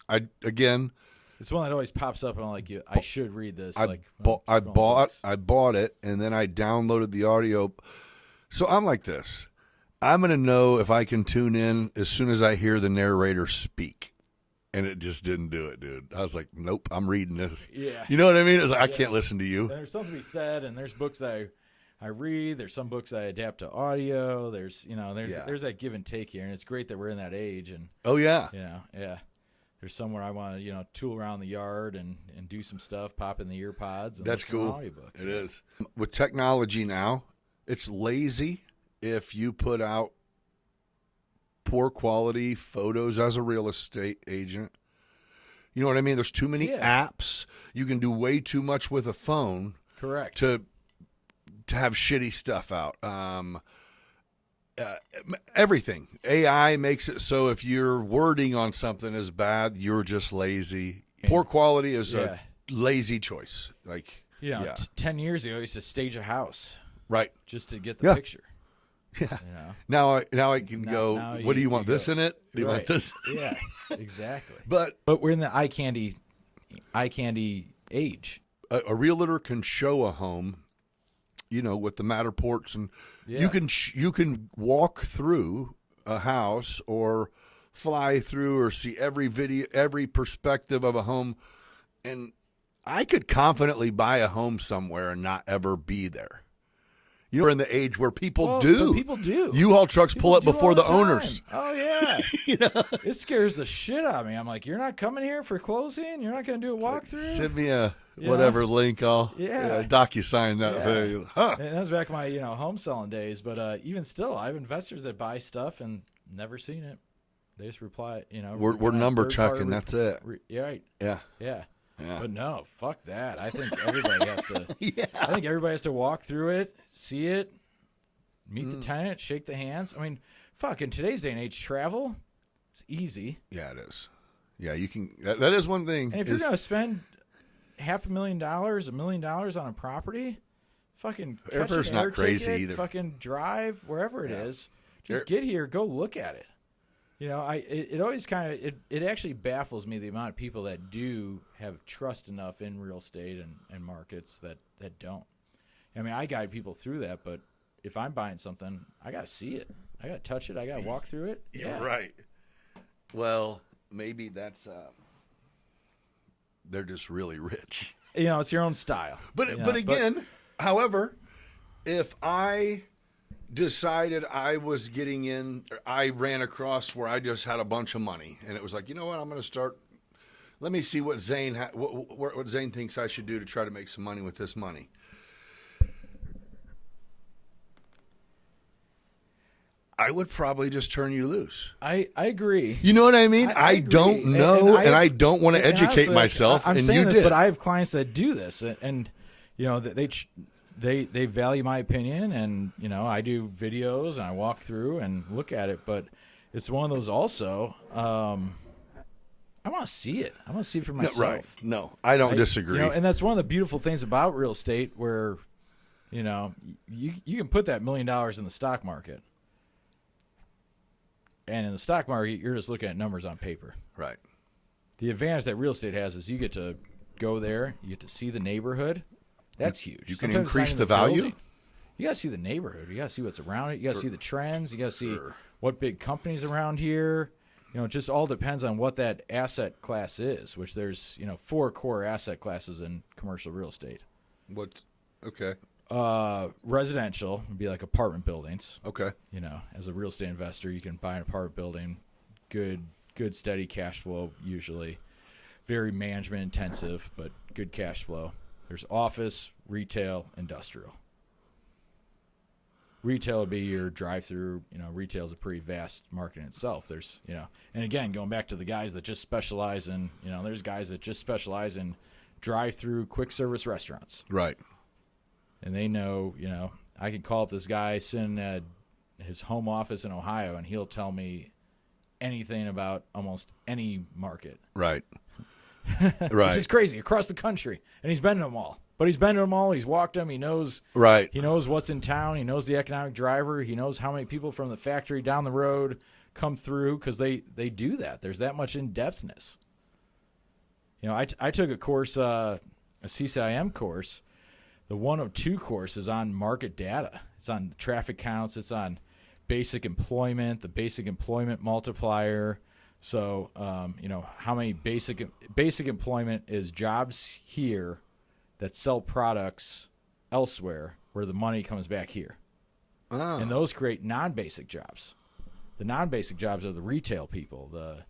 It's one that always pops up, and I'm like, I should read this. I like bought books. I bought it, and then I downloaded the audio. So I'm like this. I'm going to know if I can tune in as soon as I hear the narrator speak. And it just didn't do it, dude. I was like, nope, I'm reading this. Yeah. You know what I mean? It's like, I can't listen to you. There's something to be said, and there's books that I read. There's some books I adapt to audio. There's there's that give and take here, and it's great that we're in that age. And Oh, yeah. there's somewhere I want to tool around the yard and do some stuff, pop in the ear pods. And That's listen to an cool. audiobook. It is. With technology now, it's lazy if you put out poor quality photos as a real estate agent. You know what I mean? There's too many apps. You can do way too much with a phone. Correct. To have shitty stuff out. Everything. AI makes it so if your wording on something is bad, you're just lazy. Poor quality is a lazy choice. Like 10 years ago, I used to stage a house right just to get the picture. Yeah. Now I can go. What do you want? This in it? Do you want this? Yeah, exactly. But we're in the eye candy age. a realtor can show a home, with the Matterports, and you can walk through a house or fly through or see every video, every perspective of a home, and I could confidently buy a home somewhere and not ever be there. You're in the age where people do. But people do. U-Haul trucks pull up do before all the time. owners. Oh, yeah. It scares the shit out of me. I'm like, you're not coming here for closing? You're not going to do a walkthrough? Send me a whatever link. I'll DocuSign that. Yeah. Huh. And that was back in my home selling days. But even still, I have investors that buy stuff and never seen it. They just reply, We're number checking. That's it. Right. Yeah. Yeah. Yeah. But no, fuck that. I think everybody has to. Yeah. I think everybody has to walk through it, see it, meet the tenant, shake the hands. I mean, fuck, in today's day and age, travel, it's easy. Yeah, it is. Yeah, you can. That is one thing. And if you're going to spend $500,000, $1 million on a property, fucking catch airfare's an not air crazy ticket, either. Fucking drive wherever it is. Just get here, go look at it. It always kind of it actually baffles me the amount of people that do have trust enough in real estate and markets that don't. I mean, I guide people through that, but if I'm buying something, I got to see it. I got to touch it. I got to walk through it. Yeah, right. Well, maybe that's they're just really rich. It's your own style. But again, however, if I decided I was getting in, I ran across where I just had a bunch of money, and it was like, you know what, I'm going to start. Let me see what Zane what Zane thinks I should do to try to make some money with this money. I would probably just turn you loose. I agree. You know what I mean? I agree. don't know, and I don't want to and educate honestly, myself. I'm and saying you this, did. but I have clients that do this, and they value my opinion, and I do videos and I walk through and look at it, but it's one of those also. I want to see it. I want to see it for myself. Right? No, I don't disagree. And that's one of the beautiful things about real estate, where You know, you can put that $1 million in the stock market. And in the stock market, you're just looking at numbers on paper. Right. The advantage that real estate has is you get to go there, you get to see the neighborhood. That's huge. You can Sometimes it's not increase even the value. building. You got to see the neighborhood. You got to see what's around it. You got to see the trends. You got to see what big companies around here. You know, it just all depends on what that asset class is, which there's, 4 core asset classes in commercial real estate. Okay. Residential would be like apartment buildings. Okay. As a real estate investor, you can buy an apartment building, good steady cash flow usually. Very management intensive, but good cash flow. There's office, retail, industrial. Retail would be your drive-through. Retail is a pretty vast market in itself. There's, and again, going back to the guys that just specialize in, there's guys that just specialize in drive-through quick service restaurants. Right. And they know, I can call up this guy sitting at his home office in Ohio, and he'll tell me anything about almost any market. Right. Right. Which is crazy, across the country. And he's been to them all. But he's been to them all. He's walked them. He knows. Right. He knows what's in town. He knows the economic driver. He knows how many people from the factory down the road come through because they do that. There's that much in-depthness. I took a course, a CCIM course. The 102 course is on market data. It's on traffic counts. It's on basic employment, the basic employment multiplier. So, how many basic employment is jobs here that sell products elsewhere where the money comes back here. Ah. And those create non-basic jobs. The non-basic jobs are the retail people, the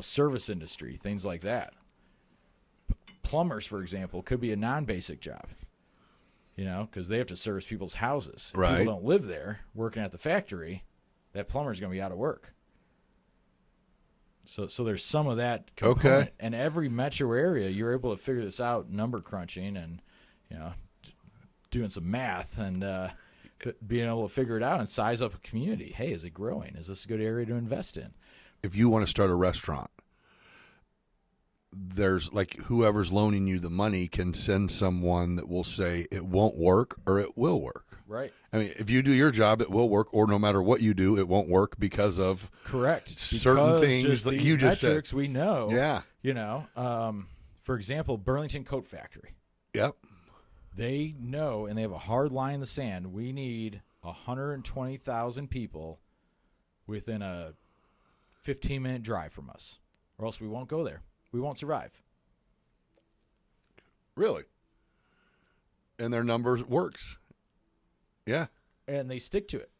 service industry, things like that. Plumbers, for example, could be a non-basic job. Because they have to service people's houses. If right. people don't live there working at the factory, that plumber's going to be out of work. So there's some of that component. Okay. And every metro area, you're able to figure this out, number crunching and, doing some math and being able to figure it out and size up a community. Hey, is it growing? Is this a good area to invest in? If you want to start a restaurant, there's like whoever's loaning you the money can send someone that will say it won't work or it will work. Right. I mean, if you do your job, it will work, or no matter what you do, it won't work because of certain things that you just metrics said. We know. Yeah. For example, Burlington Coat Factory. Yep. They know, and they have a hard line in the sand. We need 120,000 people within a 15-minute drive from us, or else we won't go there. We won't survive. Really? And their numbers works. Yeah. And they stick to it.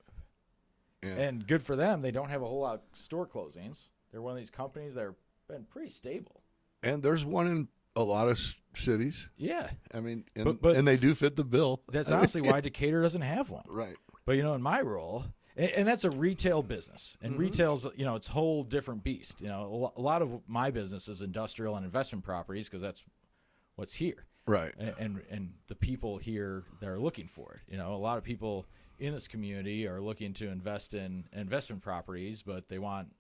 Yeah. And good for them. They don't have a whole lot of store closings. They're one of these companies that have been pretty stable. And there's one in a lot of cities. Yeah. I mean, but and they do fit the bill. That's honestly why Decatur doesn't have one. Right. But, in my role, and that's a retail business. And retail's, it's a whole different beast. A lot of my business is industrial and investment properties because that's what's here. Right. And the people here that are looking for it. A lot of people in this community are looking to invest in investment properties, but they want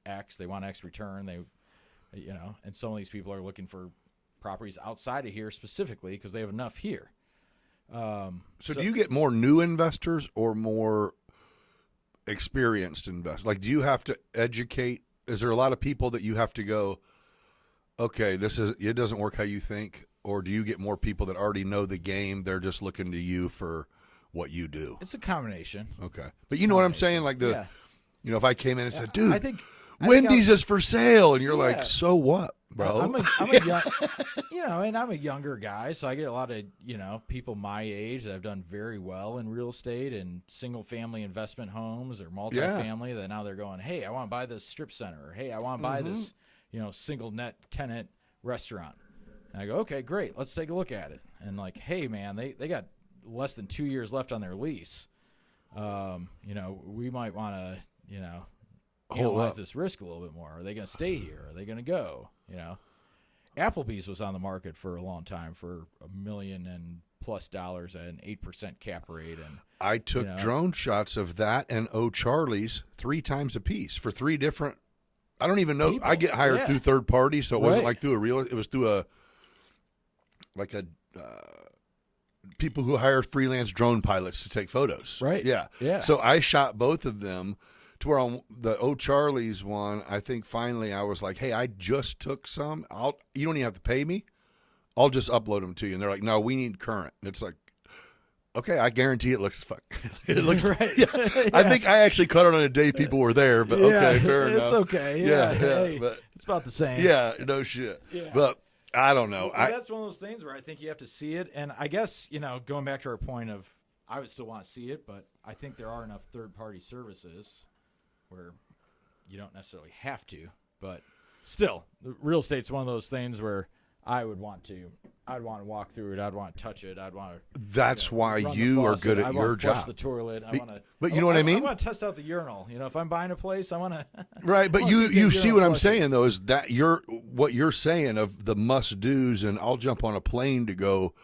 X return. And some of these people are looking for properties outside of here specifically because they have enough here. So do you get more new investors or more experienced investors? Like, do you have to educate? Is there a lot of people that you have to go, okay, it doesn't work how you think? Or do you get more people that already know the game? They're just looking to you for what you do. It's a combination. Okay. But you know what I'm saying? Like if I came in and said, dude, I think Wendy's is for sale. And you're like, so what, bro? I'm a young, and I'm a younger guy. So I get a lot of, people my age that have done very well in real estate and single family investment homes or multifamily that now they're going, hey, I want to buy this strip center. Or, hey, I want to buy this, single net tenant restaurant. And I go, okay, great. Let's take a look at it. And like, hey, man, they got less than 2 years left on their lease. We might want to, analyze this risk a little bit more. Are they going to stay here? Are they going to go? Applebee's was on the market for a long time for $1 million and plus at an 8% cap rate. And I took drone shots of that and O'Charlie's 3 times a piece for 3 different. I don't even know. People. I get hired through third party, so it wasn't like through a real. It was through a people who hire freelance drone pilots to take photos. Right. Yeah. Yeah. So I shot both of them to where on the O'Charlie's one, I think finally I was like, hey, I just took some. You don't even have to pay me. I'll just upload them to you. And they're like, no, we need current. And it's like, okay, I guarantee it looks it looks right. Yeah. Yeah. I think I actually caught it on a day people were there, but okay, fair enough. It's okay. Yeah, Hey, but it's about the same. yeah, no shit. Yeah. But I don't know. Well, that's one of those things where I think you have to see it. And I guess, going back to our point of I would still want to see it, but I think there are enough third-party services where you don't necessarily have to. But still, real estate's one of those things where I'd want to walk through it. I'd want to touch it. I'd want to. That's why you are good at your flush job. the toilet. But you know what I mean? I want to test out the urinal. If I'm buying a place, I want to. Right, but you see what I'm saying though is that what you're saying of the must dos, and I'll jump on a plane to go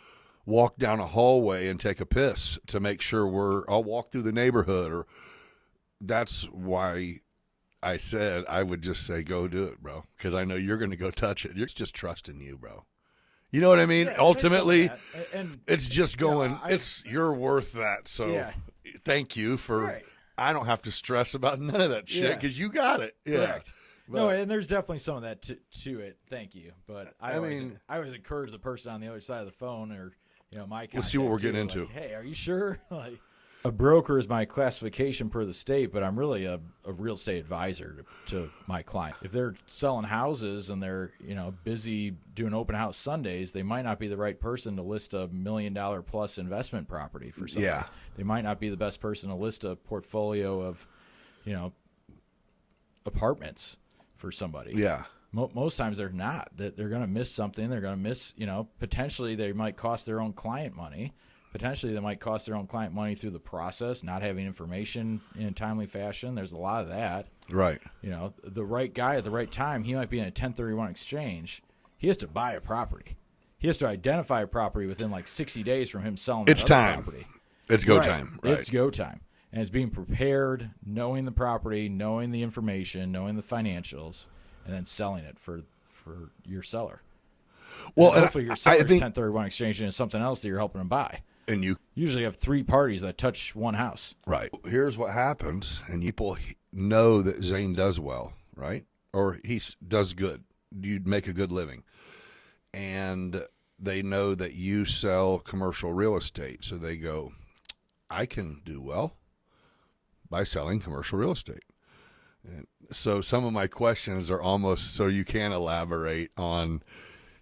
walk down a hallway and take a piss to make sure I'll walk through the neighborhood, or that's why I said I would just say go do it, bro, because I know you're going to go touch it. It's just trusting you, bro. You know what I mean? Yeah, ultimately, and it's just going. You're worth that. So thank you for. Right. I don't have to stress about none of that shit because you got it. Yeah. Correct. No, and there's definitely some of that to it. Thank you, but I always encourage the person on the other side of the phone, or my. Let's see what we're getting into. Like, hey, are you sure? Like, a broker is my classification per the state, but I'm really a real estate advisor to my client. If they're selling houses and they're busy doing open house Sundays, they might not be the right person to list $1 million plus investment property for somebody. Yeah. They might not be the best person to list a portfolio of apartments for somebody. Yeah. Most times they're not. They're going to miss something. They're going to miss, potentially they might cost their own client money. Potentially they might cost their own client money through the process, not having information in a timely fashion. There's a lot of that. Right. The right guy at the right time, he might be in a 1031 exchange. He has to buy a property. He has to identify a property within like 60 days from him selling that property. It's go time. Right. It's go time. And it's being prepared, knowing the property, knowing the information, knowing the financials, and then selling it for your seller. Well, and hopefully your seller's 1031 exchange is something else that you're helping them buy. And you usually have 3 parties that touch one house. Right. Here's what happens, and people know that Zane does well, right? Or he does good. You make a good living. And they know that you sell commercial real estate. So they go, I can do well by selling commercial real estate. And so some of my questions are almost so you can elaborate on,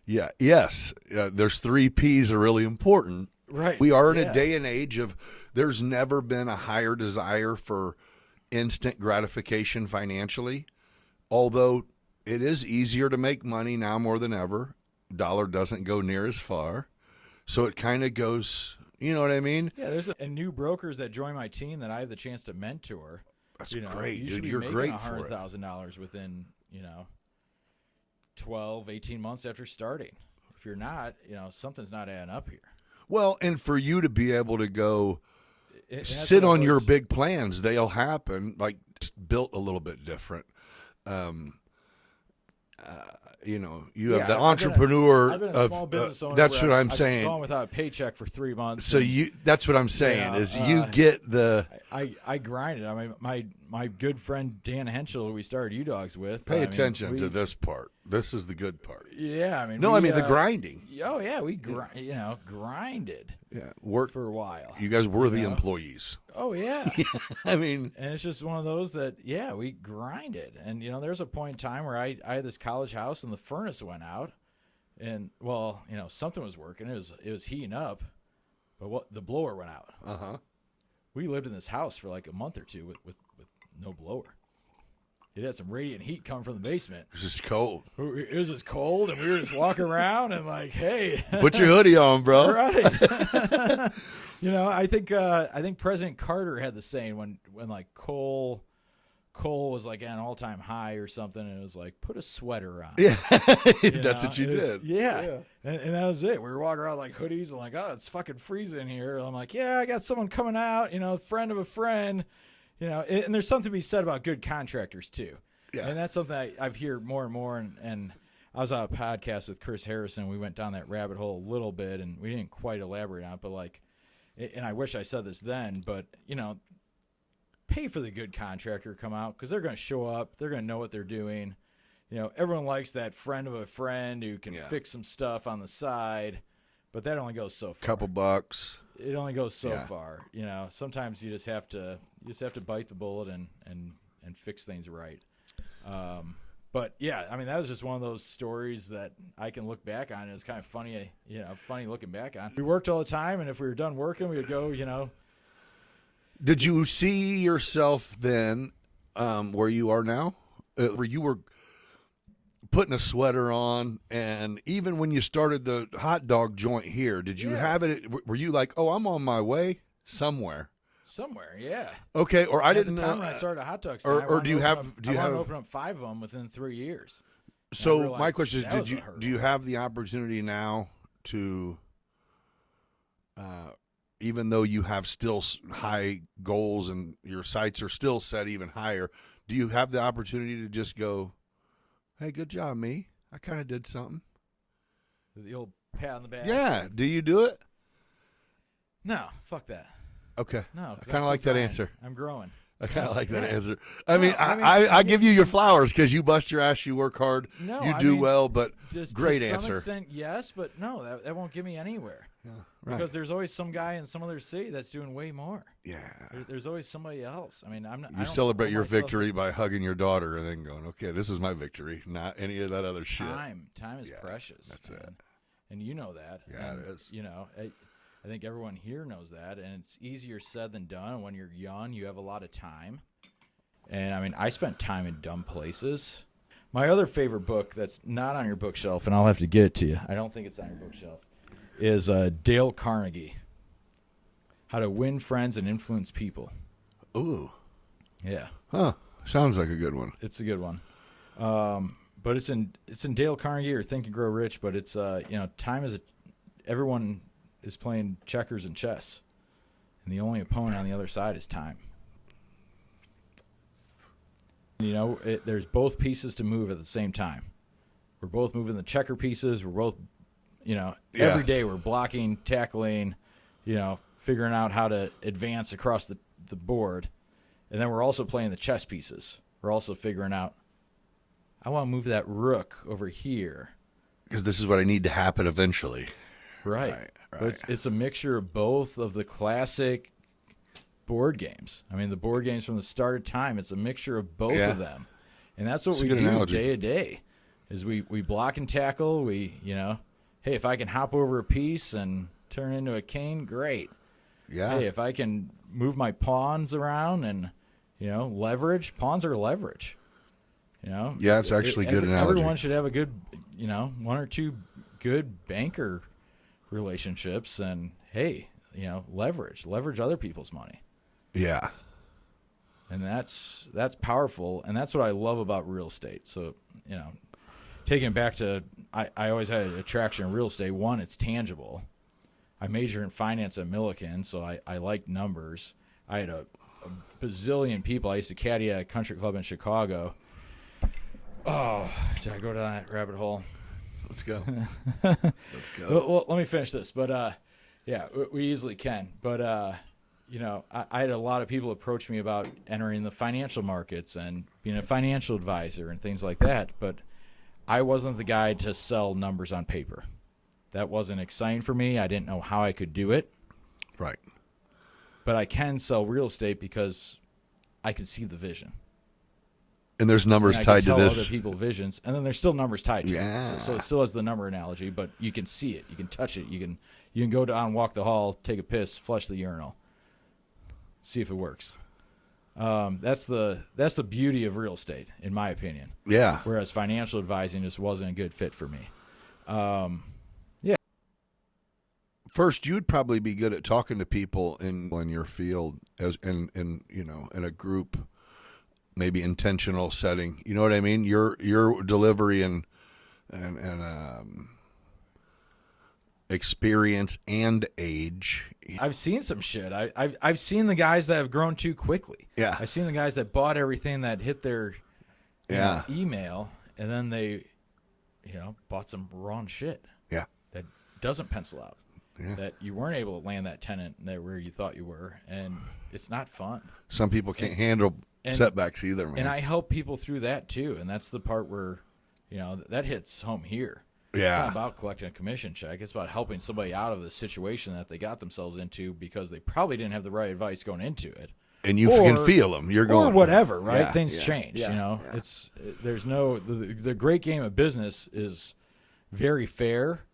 there's 3 Ps are really important. Right. We are in a day and age of there's never been a higher desire for instant gratification financially, although it is easier to make money now more than ever. Dollar doesn't go near as far. So it kind of goes, you know what I mean? Yeah, there's new brokers that join my team that I have the chance to mentor. That's great, you dude. Be You're making great for it. $100,000 within, 12, 18 months after starting. If you're not, something's not adding up here. Well, and for you to be able to go sit on your big plans, they'll happen, like just built a little bit different. You have the entrepreneur. I've been a small business owner. That's what I'm I've saying. Gone without a paycheck for 3 months. So that's what I'm saying you get the. I grind it. I mean, my good friend Dan Henschel, who we started U-Dogs with. Pay attention to this part. This is the good part. Yeah, I mean. No, I mean the grinding. Oh yeah, we grinded. Yeah, work for a while. You guys were the employees. Oh yeah. I mean, and it's just one of those that we grinded, and there's a point in time where I had this college house and the furnace went out, and something was working. It was heating up, but the blower went out. We lived in this house for like a month or two with no blower. It had some radiant heat coming from the basement. It was just cold. It was just cold, and we were just walking around and like, hey, put your hoodie on, bro. Right. I think President Carter had the saying when like coal was like at an all-time high or something, and it was like, put a sweater on. Yeah, that's what you did. Yeah. And that was it. We were walking around like hoodies and like, oh, it's fucking freezing here. I'm like, yeah, I got someone coming out, friend of a friend. And there's something to be said about good contractors too. Yeah. And that's something I've heard more and more. And I was on a podcast with Chris Harrison. We went down that rabbit hole a little bit, and we didn't quite elaborate on it, but like, and I wish I said this then, but you know, pay for the good contractor to come out because they're going to show up. They're going to know what they're doing. You know, everyone likes that friend of a friend who can fix some stuff on the side, but that only goes so far. Couple bucks. It only goes so far. You know, sometimes you just have to bite the bullet and fix things right. But yeah, I mean, that was just one of those stories that I can look back on. It's kind of funny, you know, funny looking back on. We worked all the time, and if we were done working, we would go, you know. Did you see yourself then where you are now? Where you were putting a sweater on, and even when you started the hot dog joint here, did you have it? Were you like, oh, I'm on my way somewhere? Somewhere, yeah. Okay, or I didn't know. At the time when I started a hot dog stand, or do you have? I want to open up 5 of them within 3 years. So my question is, do you have the opportunity now to, even though you have still high goals and your sights are still set even higher, do you have the opportunity to just go, hey, good job, me. I kind of did something. The old pat on the back. Yeah. Do you do it? No, fuck that. Okay. No, I kind of like that answer. I'm growing. I kind of like that answer. I give you your flowers because you bust your ass, you work hard, you do well, but great answer. To some extent, yes, but no, that won't get me anywhere. Yeah, right. Because there's always some guy in some other city that's doing way more. Yeah. There's always somebody else. I mean, I'm not. You celebrate your victory by hugging your daughter and then going, okay, this is my victory, not any of that other shit. Time is precious. That's it. And you know that. Yeah, and, it is. You know, I think everyone here knows that, and it's easier said than done. When you're young, you have a lot of time. And, I mean, I spent time in dumb places. My other favorite book that's not on your bookshelf, and I'll have to get it to you. I don't think it's on your bookshelf, is Dale Carnegie, How to Win Friends and Influence People. Ooh. Yeah. Huh. Sounds like a good one. It's a good one. But it's in Dale Carnegie or Think and Grow Rich, but it's, you know, time is everyone is playing checkers and chess, and the only opponent on the other side is time. You know, there's both pieces to move at the same time. We're both moving the checker pieces. We're both, you know, every day we're blocking, tackling, you know, figuring out how to advance across the board. And then we're also playing the chess pieces. We're also figuring out, I want to move that rook over here. Because this is what I need to happen eventually. Right. But it's a mixture of both of the classic board games. I mean, the board games from the start of time, it's a mixture of both of them. And that's what we do day to day, is we block and tackle. We, you know, hey, if I can hop over a piece and turn into a king, great. Yeah. Hey, if I can move my pawns around and, you know, leverage, pawns are leverage. You know? Yeah, it's actually a good analogy. Everyone should have a good, you know, 1 or 2 good banker relationships, and hey, you know, leverage other people's money. Yeah. And that's powerful, and that's what I love about real estate. So, you know, taking it back to, I always had an attraction in real estate. One, it's tangible. I majored in finance at Millikan, so I like numbers. I had a bazillion people. I used to caddy at a country club in Chicago. Oh, did I go down that rabbit hole? Let's go. Let's go. Well, let me finish this. But, yeah, we easily can. But, you know, I had a lot of people approach me about entering the financial markets and being a financial advisor and things like that. But I wasn't the guy to sell numbers on paper. That wasn't exciting for me. I didn't know how I could do it. Right. But I can sell real estate because I could see the vision. And there's numbers tied to this. Other people's visions, and then there's still numbers tied to it. So it still has the number analogy, but you can see it, you can touch it, you can go down, walk the hall, take a piss, flush the urinal, see if it works. That's the beauty of real estate, in my opinion. Yeah. Whereas financial advising just wasn't a good fit for me. Yeah. First, you'd probably be good at talking to people in your field, as in you know, in a group. Maybe intentional setting, you know what I mean? Your delivery and experience and age. I've seen some shit. I've seen the guys that have grown too quickly. Yeah, I've seen the guys that bought everything that hit their email, and then they bought some wrong shit. Yeah. That doesn't pencil out. Yeah. That you weren't able to land that tenant there where you thought you were, and it's not fun. Some people can't handle setbacks either, man. And I help people through that too, and that's the part where, that hits home here. Yeah. It's not about collecting a commission check. It's about helping somebody out of the situation that they got themselves into because they probably didn't have the right advice going into it. And you can feel them. You're going, or whatever, right? Yeah, Things yeah, change. yeah, yeah. There's no the great game of business is very fair.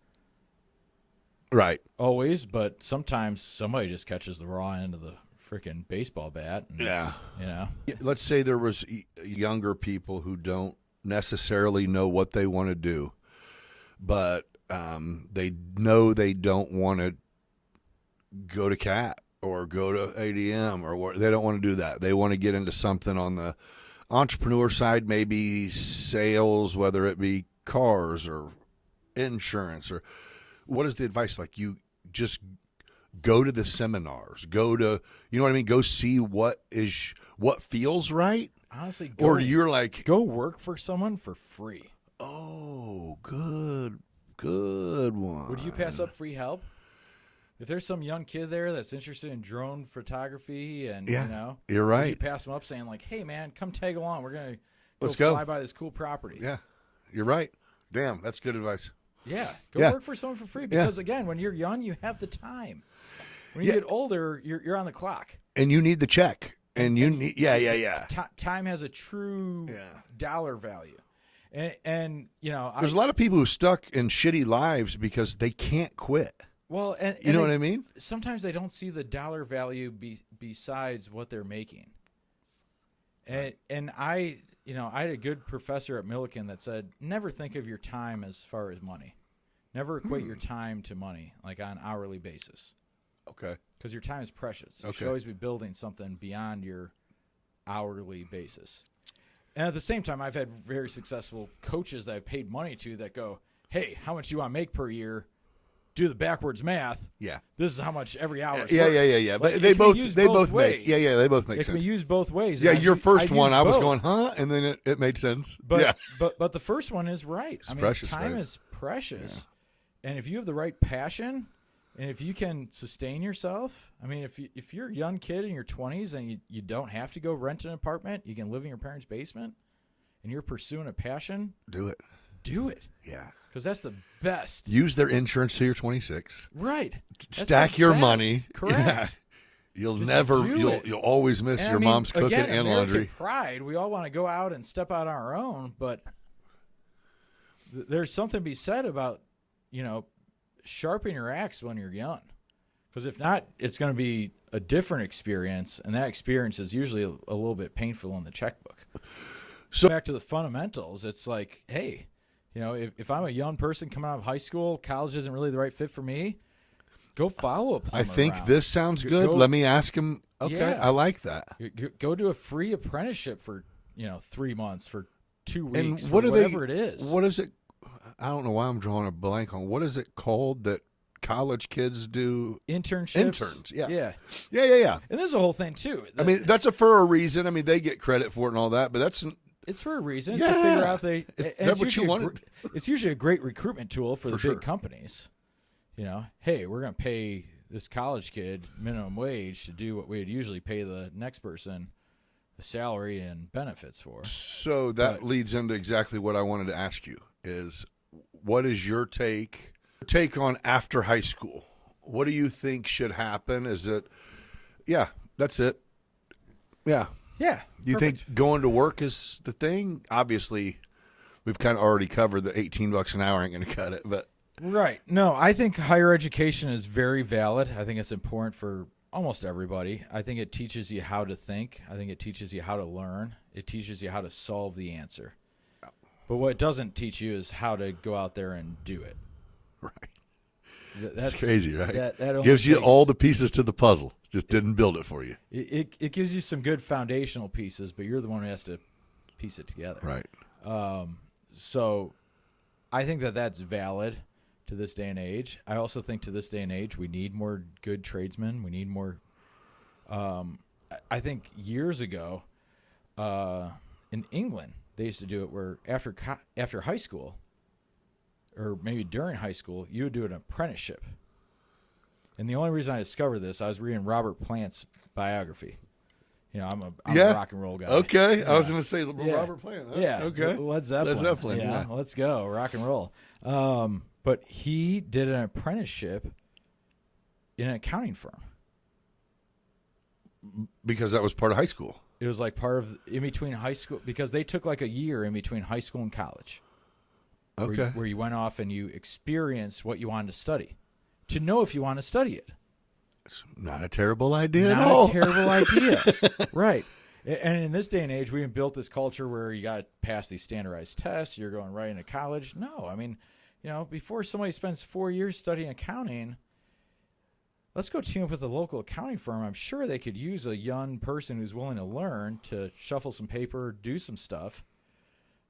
Right. Always, but sometimes somebody just catches the raw end of the freaking baseball bat. And Let's say there was younger people who don't necessarily know what they want to do, but they know they don't want to go to CAT or go to ADM or they don't want to do that. They want to get into something on the entrepreneur side, maybe sales, whether it be cars or insurance or what is the advice? Like you just go to the seminars, go to, you know what I mean? Go see what feels right. Honestly, or you're like, go work for someone for free. Oh, good one. Would you pass up free help? If there's some young kid there that's interested in drone photography and, you're right. Would you pass them up saying like, hey man, come tag along. We're going to Let's go fly by this cool property. Yeah, you're right. Damn, that's good advice. Yeah, go work for someone for free because, again, when you're young, you have the time. When you get older, you're on the clock. And you need the check. And you need, time has a true dollar value. And there's a lot of people who stuck in shitty lives because they can't quit. Well, and you know what I mean? Sometimes they don't see the dollar value besides what they're making. And I had a good professor at Millikan that said, never think of your time as far as money. Never equate your time to money, like on an hourly basis. Okay. Because your time is precious. You Okay. should always be building something beyond your hourly basis. And at the same time, I've had very successful coaches that I've paid money to that go, hey, how much do you want to make per year? Do the backwards math. Yeah. This is how much every hour is Yeah. worth. But Like, they both ways. make they both make It sense. can be used both ways. Yeah, And your first one, I was both. going, huh? And then it made sense. But the first one is right. It's precious, time right? is precious. Yeah. And if you have the right passion and if you can sustain yourself, if you're a young kid in your 20s and you don't have to go rent an apartment, you can live in your parents' basement and you're pursuing a passion, do it. Yeah. Because that's the best. Use their insurance till you're 26. Right. That's Stack the your best. money. Correct. Yeah. You'll Just always miss And your mom's cooking again, and American laundry. pride. We all want to go out and step out on our own, but there's something to be said about, sharpen your axe when you're young. Because if not, it's going to be a different experience, and that experience is usually a little bit painful in the checkbook. So back to the fundamentals, it's like, hey, if I'm a young person coming out of high school, college isn't really the right fit for me, go follow a plumber I think around. this sounds good. Let me ask him. Okay, Yeah. I like that. Go do a free apprenticeship for 3 months, for 2 weeks, And for whatever it is. What is it? I don't know why I'm drawing a blank on. What is it called that college kids do? Internships. Interns, yeah. Yeah. And there's a whole thing, too. That's for a reason. they get credit for it and all that, but It's for a reason. It's to figure out that's what you wanted. It's usually a great recruitment tool for the sure. big companies. Hey, we're going to pay this college kid minimum wage to do what we'd usually pay the next person a salary and benefits for. So that leads into exactly what I wanted to ask you is, what is your take on after high school? What do you think should happen? Is it, that's it. Yeah. Yeah. Do you think going to work is the thing? Obviously, we've kind of already covered that $18 an hour ain't going to cut it, but. Right. No, I think higher education is very valid. I think it's important for almost everybody. I think it teaches you how to think. I think it teaches you how to learn. It teaches you how to solve the answer. But what it doesn't teach you is how to go out there and do it. Right. That's crazy, right? That only gives you takes- all the pieces to the puzzle. Just didn't build it for you. It gives you some good foundational pieces, but you're the one who has to piece it together. Right. So I think that's valid to this day and age. I also think to this day and age we need more good tradesmen. We need more. I think years ago in England they used to do it where after high school or maybe during high school, you would do an apprenticeship. And the only reason I discovered this, I was reading Robert Plant's biography. You know, I'm a rock and roll guy. Okay. Yeah. I was going to say Robert Plant. Huh? Yeah. Okay. Led Zeppelin. Led Zeppelin. Yeah. Let's go. Rock and roll. But he did an apprenticeship in an accounting firm. Because that was part of high school. It was like part of in between high school, because they took like a year in between high school and college. Okay. Where you went off and you experienced what you wanted to study to know if you want to study it. It's not a terrible idea at Not all. a terrible idea. Right. And in this day and age, we have built this culture where you got to pass these standardized tests. You're going right into college. No, I mean, you know, before somebody spends 4 years studying accounting, let's go team up with a local accounting firm. I'm sure they could use a young person who's willing to learn to shuffle some paper, do some stuff.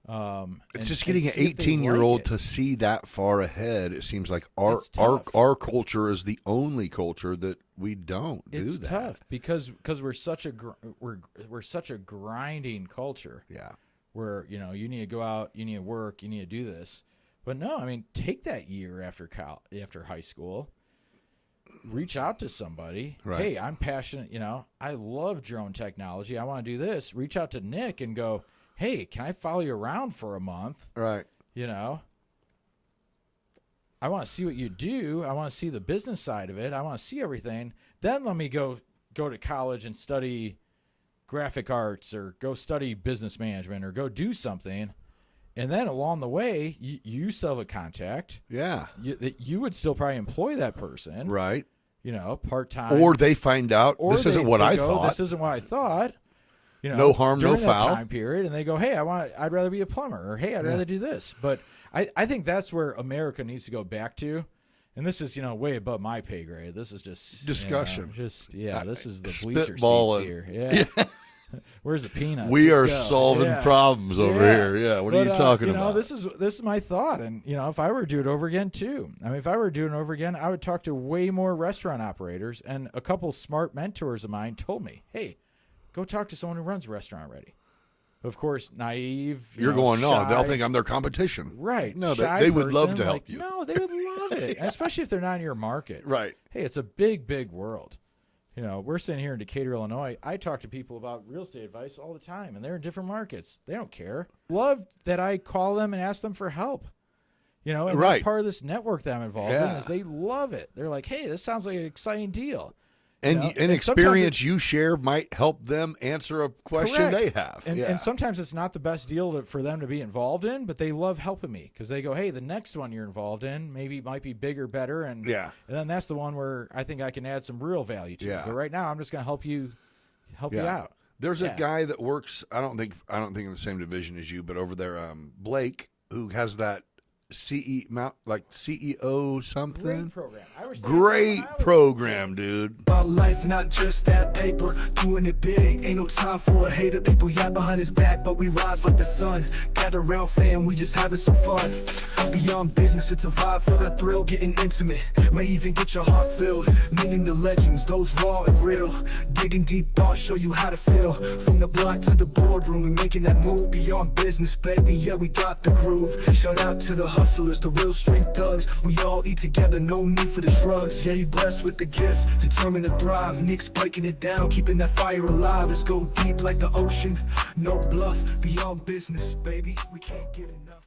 It's just getting an 18-year-old to see that far ahead. It seems like our culture is the only culture that we don't do that. It's tough because we're such a we're such a grinding culture. Yeah. Where, you know, you need to go out, you need to work, you need to do this. But no, I mean, take that year after high school. Reach out to somebody. Right. Hey, I'm passionate. You know, I love drone technology. I want to do this. Reach out to Nick and go, hey, can I follow you around for a month? Right. You know, I want to see what you do. I want to see the business side of it. I want to see everything. Then let me go to college and study graphic arts or go study business management or go do something. And then along the way, you still have a contact. Yeah. You would still probably employ that person. Right. You know, part-time. Or they find out this isn't what I thought. This isn't what I thought. You know, no harm, no during that foul. time period, and they go, "Hey, I'd rather be a plumber," or "Hey, I'd rather do this." But I think that's where America needs to go back to. And this is, you know, way above my pay grade. This is just discussion. You know, this is the bleacher Spitballing. seats here. Yeah. Where's the peanuts? We Let's are go. solving problems over here. Yeah. What are you talking about? You know, this is my thought. And, you know, if I were to do it over again, too. I mean, if I were to do it over again, I would talk to way more restaurant operators. And a couple smart mentors of mine told me, hey, go talk to someone who runs a restaurant already. Of course, naive. You're going, no, they'll think I'm their competition. Right. No, they would love to help you. No, they would love it, especially if they're not in your market. Right. Hey, it's a big, big world. You know, we're sitting here in Decatur, Illinois. I talk to people about real estate advice all the time, and they're in different markets. They don't care. Love that I call them and ask them for help. You know, and that's part of this network that I'm involved in is they love it. They're like, hey, this sounds like an exciting deal. And an experience you share might help them answer a question they have. And sometimes it's not the best deal for them to be involved in, but they love helping me because they go, hey, the next one you're involved in maybe might be bigger, better. And then that's the one where I think I can add some real value to it. But right now I'm just going to help you out. There's a guy that works, I don't think in the same division as you, but over there, Blake, who has that CEO something. Great program. Great program, dude. About life, not just that paper. Doing it big, ain't no time for a hater. People yap behind his back, but we rise like the sun. Gather around, fam, we just having some fun. Beyond business, it's a vibe, feel that thrill, getting intimate. May even get your heart filled. Meeting the legends, those raw and real. Digging deep thoughts, show you how to feel. From the block to the boardroom, we making that move. Beyond business, baby, yeah, we got the groove. Shout out to the hustlers, the real street thugs. We all eat together, no need for the shrugs. Yeah, you blessed with the gift, determined to thrive. Nick's breaking it down, keeping that fire alive. Let's go deep like the ocean, no bluff. Beyond business, baby, we can't get enough.